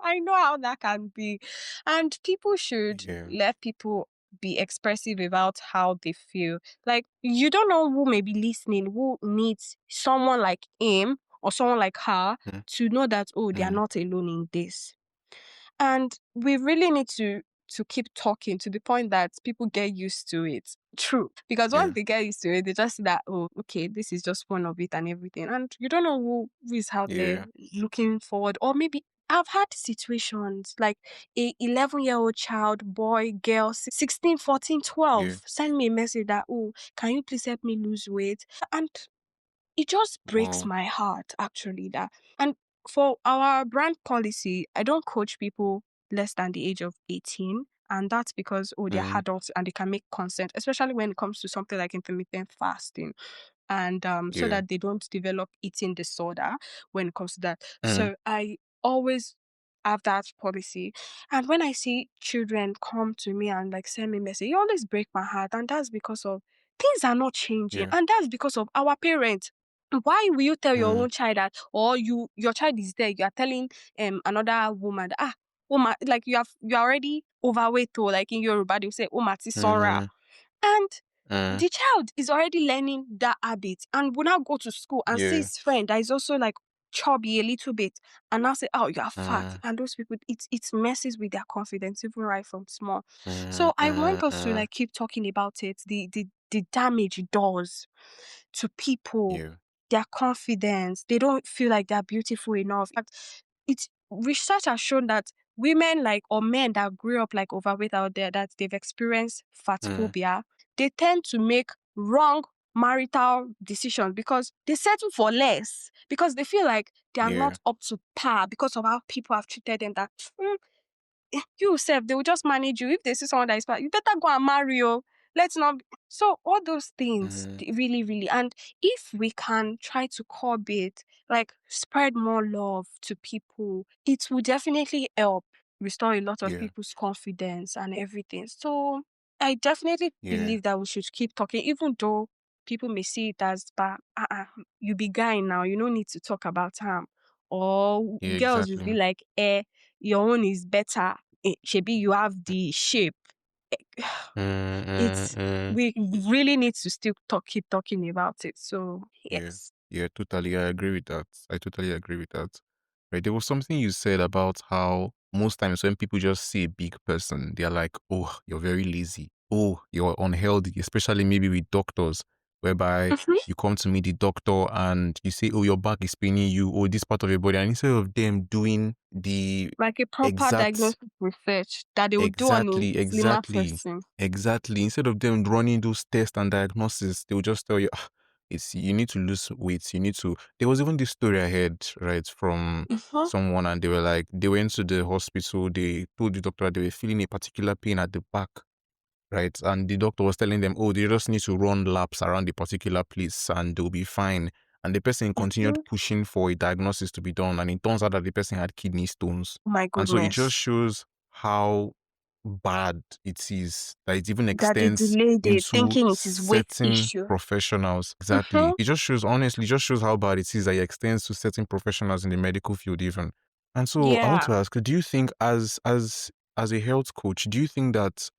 I know how that can be. And people should Yeah. let people be expressive about how they feel. Like, you don't know who may be listening, who needs someone like him or someone like her Mm, to know that, oh, they are mm, not alone in this. And we really need to keep talking to the point that people get used to it. True. Because once yeah, they get used to it, they just see that, oh, okay, this is just one of it and everything. And you don't know who is out there yeah, looking forward. Or maybe I've had situations like a 11-year-old child, boy, girl, 16, 14, yeah. 12, send me a message that, oh, can you please help me lose weight? And it just breaks Wow. my heart, actually, that. And for our brand policy, I don't coach people less than the age of 18, and that's because, oh, they're Mm, adults and they can make consent, especially when it comes to something like intermittent fasting, and so yeah. that they don't develop eating disorder when it comes to that. Mm, So I always have that policy. And when I see children come to me and like send me message, it always break my heart. And that's because of things are not changing. yeah. And that's because of our parents. Why will you tell your Mm, own child that, or your child is there, you are telling another woman that, like, you're already overweight, or like in Yoruba they'll say, oh, mati sanra. mm-hmm, And Mm. The child is already learning that habit and will now go to school and see Yeah. his friend that is also like chubby a little bit and now say, oh, you are fat. Mm. And those people, it messes with their confidence even right from small. Mm. So I want Mm. us to Mm. like keep talking about it, the damage it does to people, Yeah. their confidence. They don't feel like they're beautiful enough. Like, it's research has shown that women like or men that grew up like overweight out there that they've experienced fat Mm. phobia, they tend to make wrong marital decisions because they settle for less because they feel like they are Yeah. not up to par because of how people have treated them that you self they will just manage you. If they see someone that is fat, you better go and marry you. Let's not so all those things Mm. really, really. And if we can try to curb it, like spread more love to people, it will definitely help restore a lot of Yeah. people's confidence and everything. So I definitely Yeah. believe that we should keep talking, even though people may see it as but you be guy now, you don't need to talk about harm. Or Yeah. girls will be Exactly. like, your own is better. Shebi, you have the shape. Eh, Mm. Mm. It's Mm. we really need to still keep talking about it. So Yeah. yes. Yeah. Totally. I agree with that. I totally agree with that. Right. There was something you said about how most times when people just see a big person, they're like, oh, you're very lazy. Oh, you're unhealthy, especially maybe with doctors, whereby Mhm. you come to meet the doctor and you say, oh, your back is paining you, or this part of your body. And instead of them doing the Like a proper exact diagnostic research that they would do on a Exactly, slimmer exactly, person. exactly. Instead of them running those tests and diagnosis, they will just tell you, "Ah, it's you need to lose weight. You need to." There was even this story I heard, right, from Mhm. someone, and they were like, they went to the hospital. They told the doctor that they were feeling a particular pain at the back, right, and the doctor was telling them, oh, they just need to run laps around the particular place, and they'll be fine. And the person continued Mhm. pushing for a diagnosis to be done, and it turns out that the person had kidney stones. Oh my And so it just goodness. shows how bad it is that it even That they extends delayed it, into thinking it is weight certain issue. professionals. Exactly. Mhm. It just shows, honestly, just shows how bad it is that it extends to certain professionals in the medical field even. And so I want Yeah. to ask, do you think as a health coach, do you think that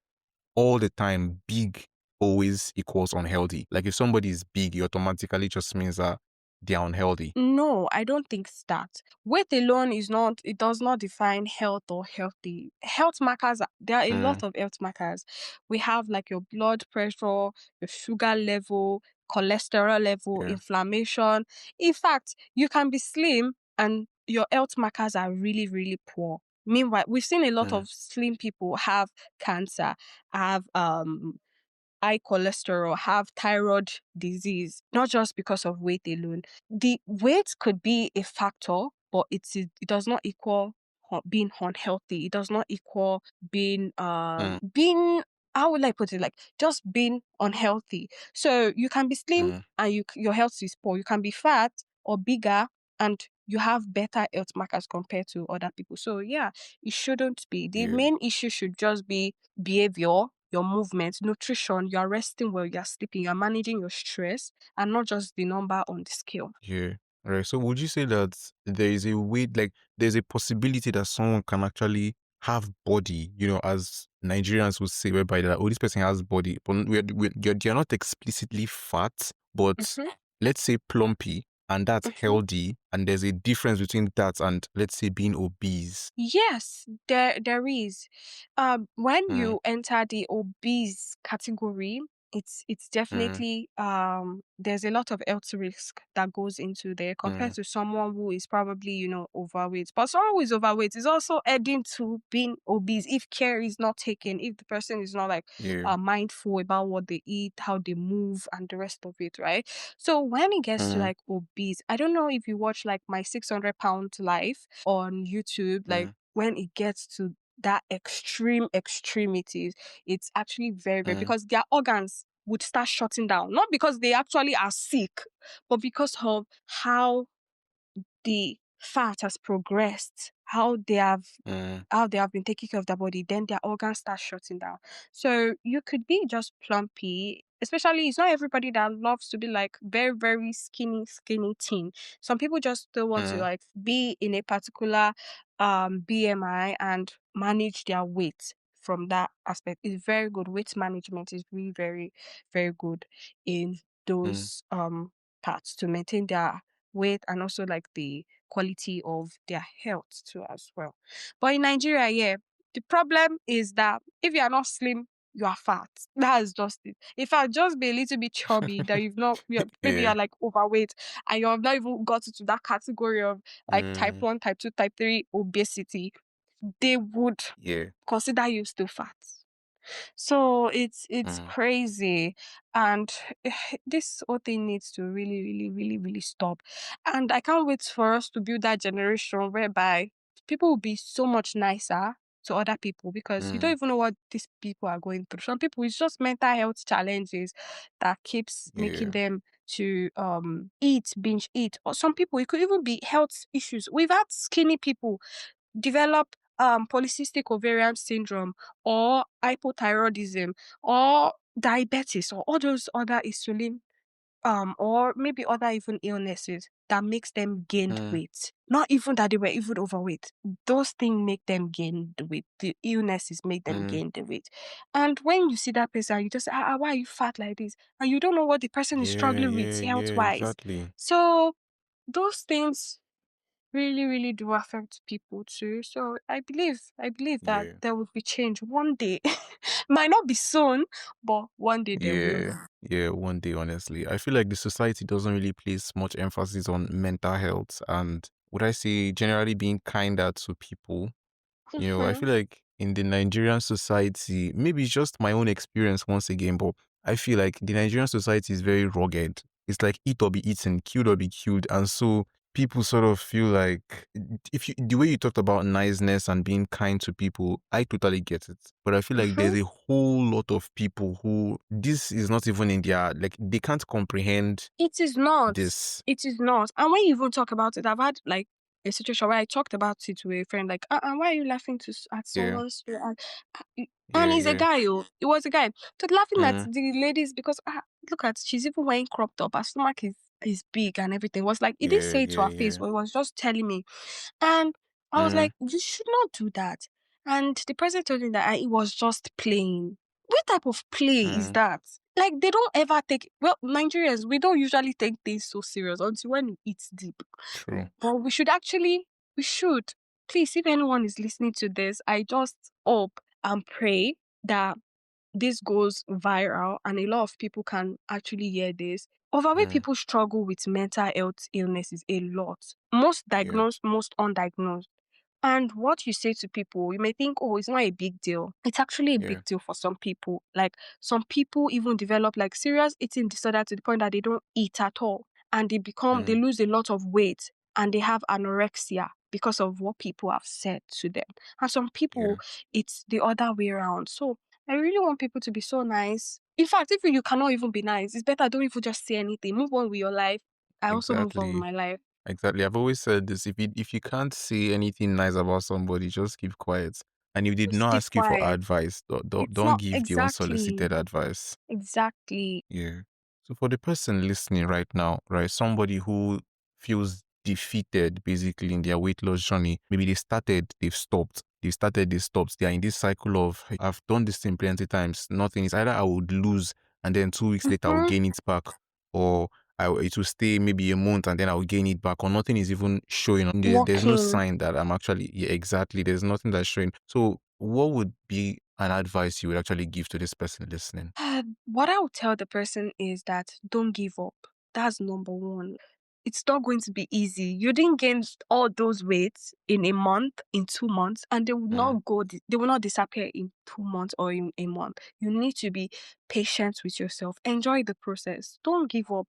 all the time big always equals unhealthy? Like if somebody is big, it automatically just means that they're unhealthy. No, I don't think that. Weight alone is not, it does not define health or healthy. Health markers, there are a Mm. lot of health markers. We have like your blood pressure, your sugar level, cholesterol level, Yeah. inflammation. In fact, you can be slim and your health markers are really, really poor. Meanwhile, we've seen a lot Mm. of slim people have cancer, have high cholesterol, have thyroid disease, not just because of weight alone. The weight could be a factor, but it does not equal being unhealthy. It does not equal Mm. being how would I put it? Like just being unhealthy. So you can be slim Mm. and your health is poor. You can be fat or bigger and you have better health markers compared to other people. So yeah, it shouldn't be. The Yeah. main issue should just be behavior, your movement, nutrition, you are resting well, you are sleeping, you are managing your stress, and not just the number on the scale. Yeah. Right. So would you say that there is a way, like there's a possibility that someone can actually have body, as Nigerians would say, whereby they're like, oh, this person has body, but you're not explicitly fat, but Mhm, let's say plumpy, and that's mhm. healthy, and there's a difference between that and let's say being obese. Yes, there is. When Mm. you enter the obese category, it's Mm. definitely there's a lot of health risk that goes into there compared Mm. to someone who is probably overweight. But someone who is overweight is also heading to being obese if care is not taken, if the person is not like Yeah. mindful about what they eat, how they move, and the rest of it, right? So when it gets to Mm. like obese, I don't know if you watch like my 600 pound life on YouTube, like Mm. when it gets to that extreme extremities, it's actually very, very Mm. because their organs would start shutting down. Not because they actually are sick, but because of how the fat has progressed, Mm. how they have been taking care of their body, then their organs start shutting down. So you could be just plumpy. Especially, it's not everybody that loves to be like very, very skinny, skinny teen. Some people just still want to Mm. like be in a particular BMI and manage their weight from that aspect. It's very good. Weight management is really very, very good in Mm. those parts to maintain their weight and also like the quality of their health too as well. But in Nigeria, yeah, the problem is that if you are not slim, you are fat. That's just it. If I just be a little bit chubby, that maybe Yeah. you're like overweight and you have not even got into that category of like type Mm. 1, type 2, type 3 obesity, they would Yeah. consider you still fat. So it's Mm. crazy, and this whole thing needs to really, really, really, really stop. And I can't wait for us to build that generation whereby people will be so much nicer to other people because you don't Mm. even know what these people are going through. Some people it's just mental health challenges that keeps making Yeah. them to eat, binge eat. Or some people it could even be health issues. We've had skinny people develop polycystic ovarian syndrome or hypothyroidism or diabetes or all those other insulin or maybe other even illnesses that makes them gained Mm. weight. Not even that they were even overweight. Those things make them gain the weight. The illnesses make them Mm. gain the weight. And when you see that person, you just say, why are you fat like this? And you don't know what the person is Yeah, struggling with yeah, health yeah, wise. exactly. So those things really, really do affect people too. So I believe that Yeah. there will be change one day. Might not be soon, but one day there will. Yeah. Yeah, one day, honestly. I feel like the society doesn't really place much emphasis on mental health and would I say generally being kinder to people. I Mhm. feel like in the Nigerian society, maybe it's just my own experience once again, but I feel like the Nigerian society is very rugged. It's like eat or be eaten, killed or be killed. And so people sort of feel like the way you talked about niceness and being kind to people, I totally get it. But I feel like Mhm. there's a whole lot of people who this is not even in their like they can't comprehend It is not. this. It is not. And when you even talk about it, I've had like a situation where I talked about it to a friend, like, why are you laughing at Yeah, someone's story? And yeah, he's a yeah. guy, oh, it was a guy. So laughing at Mm, the ladies because look at she's even wearing cropped up, her stomach is big and everything. It was like he didn't yeah, say it to yeah, her face, yeah. but he was just telling me. And I was Mm, like, you should not do that. And the person told me that it was just playing. What type of play is mm, that? Like they don't ever take Nigerians, we don't usually take things so serious until when it's deep. true. But we should. Please, if anyone is listening to this, I just hope and pray that this goes viral and a lot of people can actually hear this. Overweight Mm, people struggle with mental health illnesses a lot. Most yeah, diagnosed, most undiagnosed. And what you say to people, you may think, oh, it's not a big deal. It's actually a big yeah. deal for some people. Like some people even develop like serious eating disorder to the point that they don't eat at all. And they Mm, lose a lot of weight and they have anorexia because of what people have said to them. And some people, yeah, it's the other way around. So I really want people to be so nice. In fact, if you cannot even be nice, it's better don't even just say anything. Move on with your life. I also move on with exactly. my life. Exactly. I've always said this. If you can't say anything nice about somebody, just keep quiet. And if they did Just not keep ask you for quiet. advice, It's don't not give the exactly, unsolicited advice. exactly. Yeah. So for the person listening right now, right, somebody who feels defeated basically in their weight loss journey, maybe they started, they've stopped. They started, they stopped. They are in this cycle of I've done this thing plenty times. Nothing is either I would lose and then 2 weeks later I will Mhm. gain it back, or it will stay maybe a month and then I will gain it back, or nothing is even showing. There's no Walking. sign that I'm actually yeah, exactly. There's nothing that's showing. So what would be an advice you would actually give to this person listening? What I would tell the person is that don't give up. That's number one. It's not going to be easy. You didn't gain all those weights in a month, in 2 months, and they will Mm, not they will not disappear in 2 months or in a month. You need to be patient with yourself. Enjoy the process. Don't give up.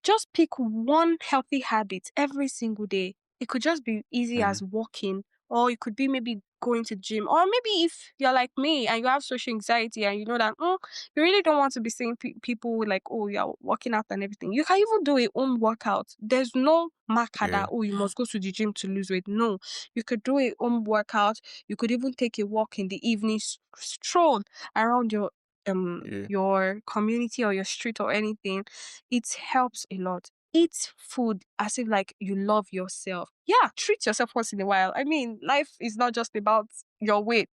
Just pick one healthy habit every single day. It could just be easy mm, as walking, or it could be maybe going to gym, or maybe if you're like me and you have social anxiety and you know that you really don't want to be seeing people like, oh, you're working out and everything. You can even do a home workout. There's no marker yeah, that, oh, you must go to the gym to lose weight. No, you could do a home workout. You could even take a walk in the evening, stroll around yeah. your community or your street or anything. It helps a lot. Eat food as if like you love yourself. Yeah, treat yourself once in a while. I mean, life is not just about your weight.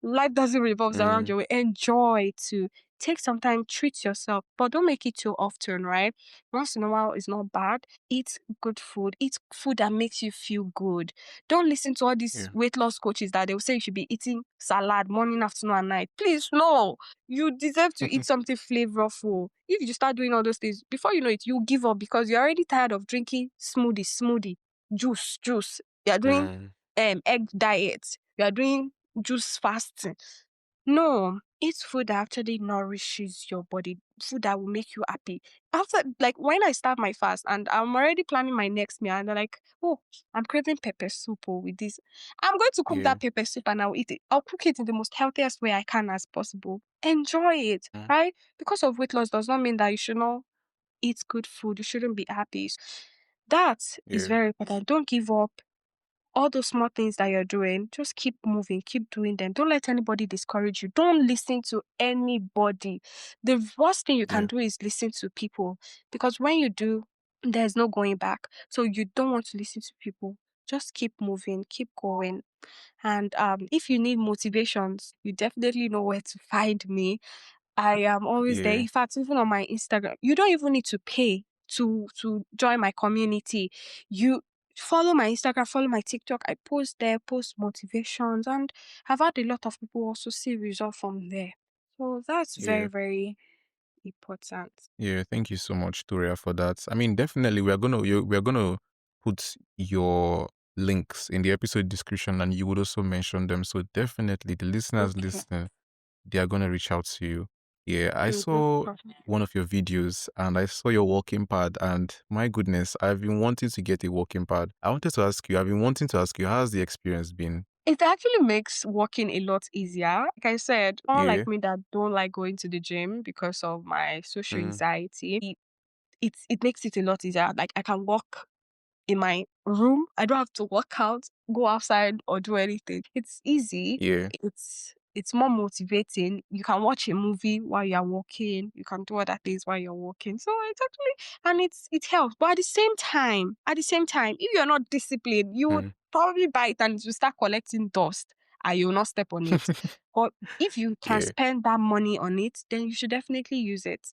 Life doesn't revolve around Mm, your weight. Enjoy to take some time, treat yourself, but don't make it too often, right? Once in a while is not bad. Eat good food. Eat food that makes you feel good. Don't listen to all these yeah. weight loss coaches that they will say you should be eating salad morning, afternoon, and night. Please, no. You deserve to eat something flavorful. If you start doing all those things, before you know it, you give up because you're already tired of drinking smoothie, juice. You are doing Mm, egg diet. You are doing juice fasting. No, eat food that actually nourishes your body, food that will make you happy. After, like, when I start my fast and I'm already planning my next meal, and they're like, oh, I'm craving pepper soup with this. I'm going to cook yeah. that pepper soup and I'll eat it. I'll cook it in the most healthiest way I can as possible. Enjoy it, Mm, right? Because of weight loss does not mean that you should not eat good food. You shouldn't be happy. That is yeah. very important. Don't give up. All those small things that you're doing, just keep moving, keep doing them. Don't let anybody discourage you. Don't listen to anybody. The worst thing you can Yeah. do is listen to people, because when you do, there's no going back. So you don't want to listen to people. Just keep moving, keep going. And if you need motivations, you definitely know where to find me. I am always there. Yeah. In fact, even on my Instagram, you don't even need to pay to join my community. You follow my Instagram, follow my TikTok. I post there, post motivations, and I've had a lot of people also see results from there. So that's very, Yeah. very important. Yeah, thank you so much, Toria, for that. I mean, definitely, we're gonna put your links in the episode description, and you would also mention them. So definitely, the listeners Okay. listening, they are gonna reach out to you. Yeah, I No saw problem. one of your videos, and I saw your walking pad, and my goodness, I've been wanting to get a walking pad. I've been wanting to ask you, how's the experience been? It actually makes working a lot easier. Like I said, someone Yeah. like me that don't like going to the gym because of my social Mm, anxiety, it makes it a lot easier. Like I can walk in my room. I don't have to work out, go outside or do anything. It's easy. yeah. It's more motivating. You can watch a movie while you're walking. You can do other things while you're walking. So it's actually, and it helps. But at the same time, if you're not disciplined, you would Mm, probably buy it and it will start collecting dust and you will not step on it. But if you can yeah. spend that money on it, then you should definitely use it.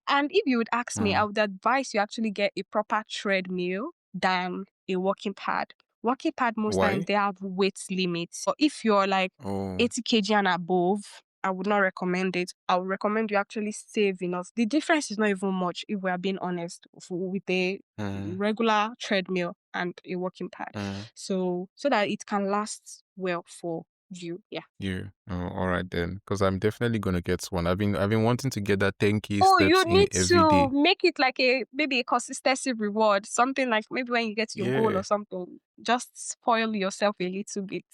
And if you would ask me, I Mm, would advise you actually get a proper treadmill than a walking pad. Walking pad, most times why? they have weight limits. But if you're like Oh. 80 kg and above, I would not recommend it. I would recommend you actually save enough. The difference is not even much if we are being honest with a Mm, regular treadmill and a walking pad. mm. So that it can last well for you. Yeah. Yeah. Oh, all right then. Because I'm definitely gonna get one. I've been wanting to get that 10K Oh, steps you in need every to day. make it like maybe a consistency reward. Something like maybe when you get to your goal or Yeah. something, just spoil yourself a little bit.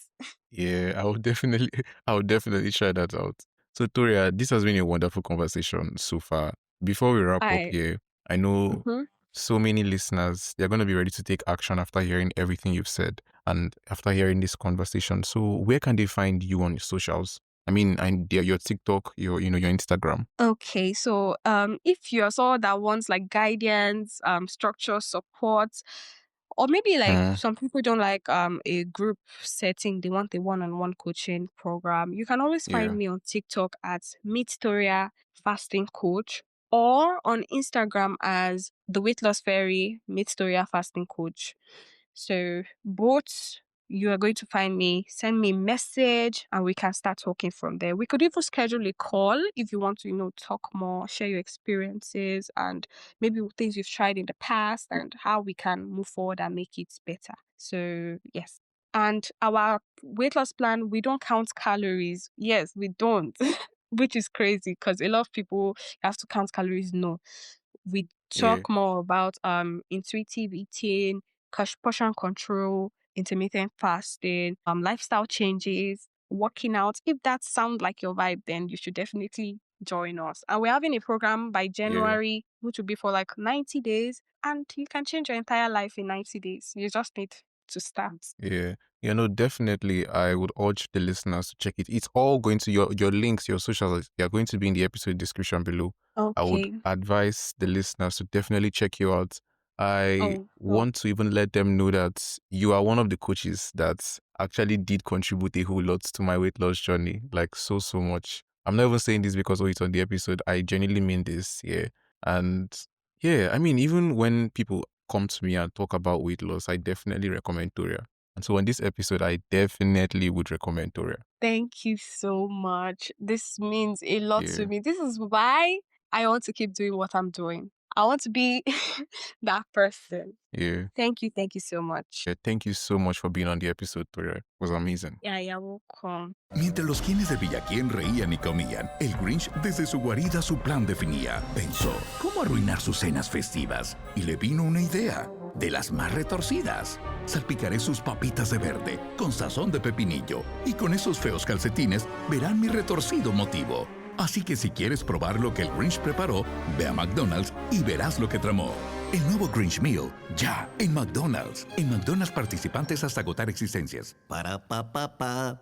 Yeah. I will definitely I will definitely try that out. So Toria, this has been a wonderful conversation so far. Before we wrap up I here, I know Mhm. so many listeners, they're gonna be ready to take action after hearing everything you've said and after hearing this conversation. So where can they find you on your socials? I mean, and your TikTok, your Instagram. Okay, so if you're someone that wants like guidance, structure, support, or maybe like Mm, some people don't like a group setting, they want a one-on-one coaching program, you can always find yeah. me on TikTok at Meet Toria Fasting Coach, or on Instagram as the Weight Loss Fairy Meet Toria Fasting Coach. So both, you are going to find me, send me a message, and we can start talking from there. We could even schedule a call if you want to, talk more, share your experiences, and maybe things you've tried in the past and how we can move forward and make it better. So, yes. And our weight loss plan, we don't count calories. Yes, we don't, which is crazy because a lot of people have to count calories. No, we Yeah. talk more about intuitive eating, portion control, intermittent fasting, lifestyle changes, working out. If that sounds like your vibe, then you should definitely join us. And we're having a program by Yeah. January, which will be for like 90 days, and you can change your entire life in 90 days. You just need to start. Yeah. Definitely I would urge the listeners to check it. It's all going to your links, your socials, they are going to be in the episode description below. I would Okay. advise the listeners to definitely check you out I Oh, well, want to even let them know that you are one of the coaches that actually did contribute a whole lot to my weight loss journey. Like so much. I'm not even saying this because it's on the episode. I genuinely mean this. Yeah. And yeah, I mean, even when people come to me and talk about weight loss, I definitely recommend Toria. And so on this episode, I definitely would recommend Toria. thank you so much. This means a lot to Yeah. me. This is why I want to keep doing what I'm doing. I want to be that person. Yeah. Thank you so much. Yeah. Thank you so much for being on the episode, Toria. It was amazing. Yeah, you're welcome. Mientras los quienes de Villaquién reían y comían, el Grinch desde su guarida su plan definía. Pensó cómo arruinar sus cenas festivas y le vino una idea, de las más retorcidas. Salpicaré sus papitas de verde con sazón de pepinillo y con esos feos calcetines verán mi retorcido motivo. Así que si quieres probar lo que el Grinch preparó, ve a McDonald's y verás lo que tramó. El nuevo Grinch Meal, ya en McDonald's. En McDonald's participantes hasta agotar existencias. Para pa pa pa.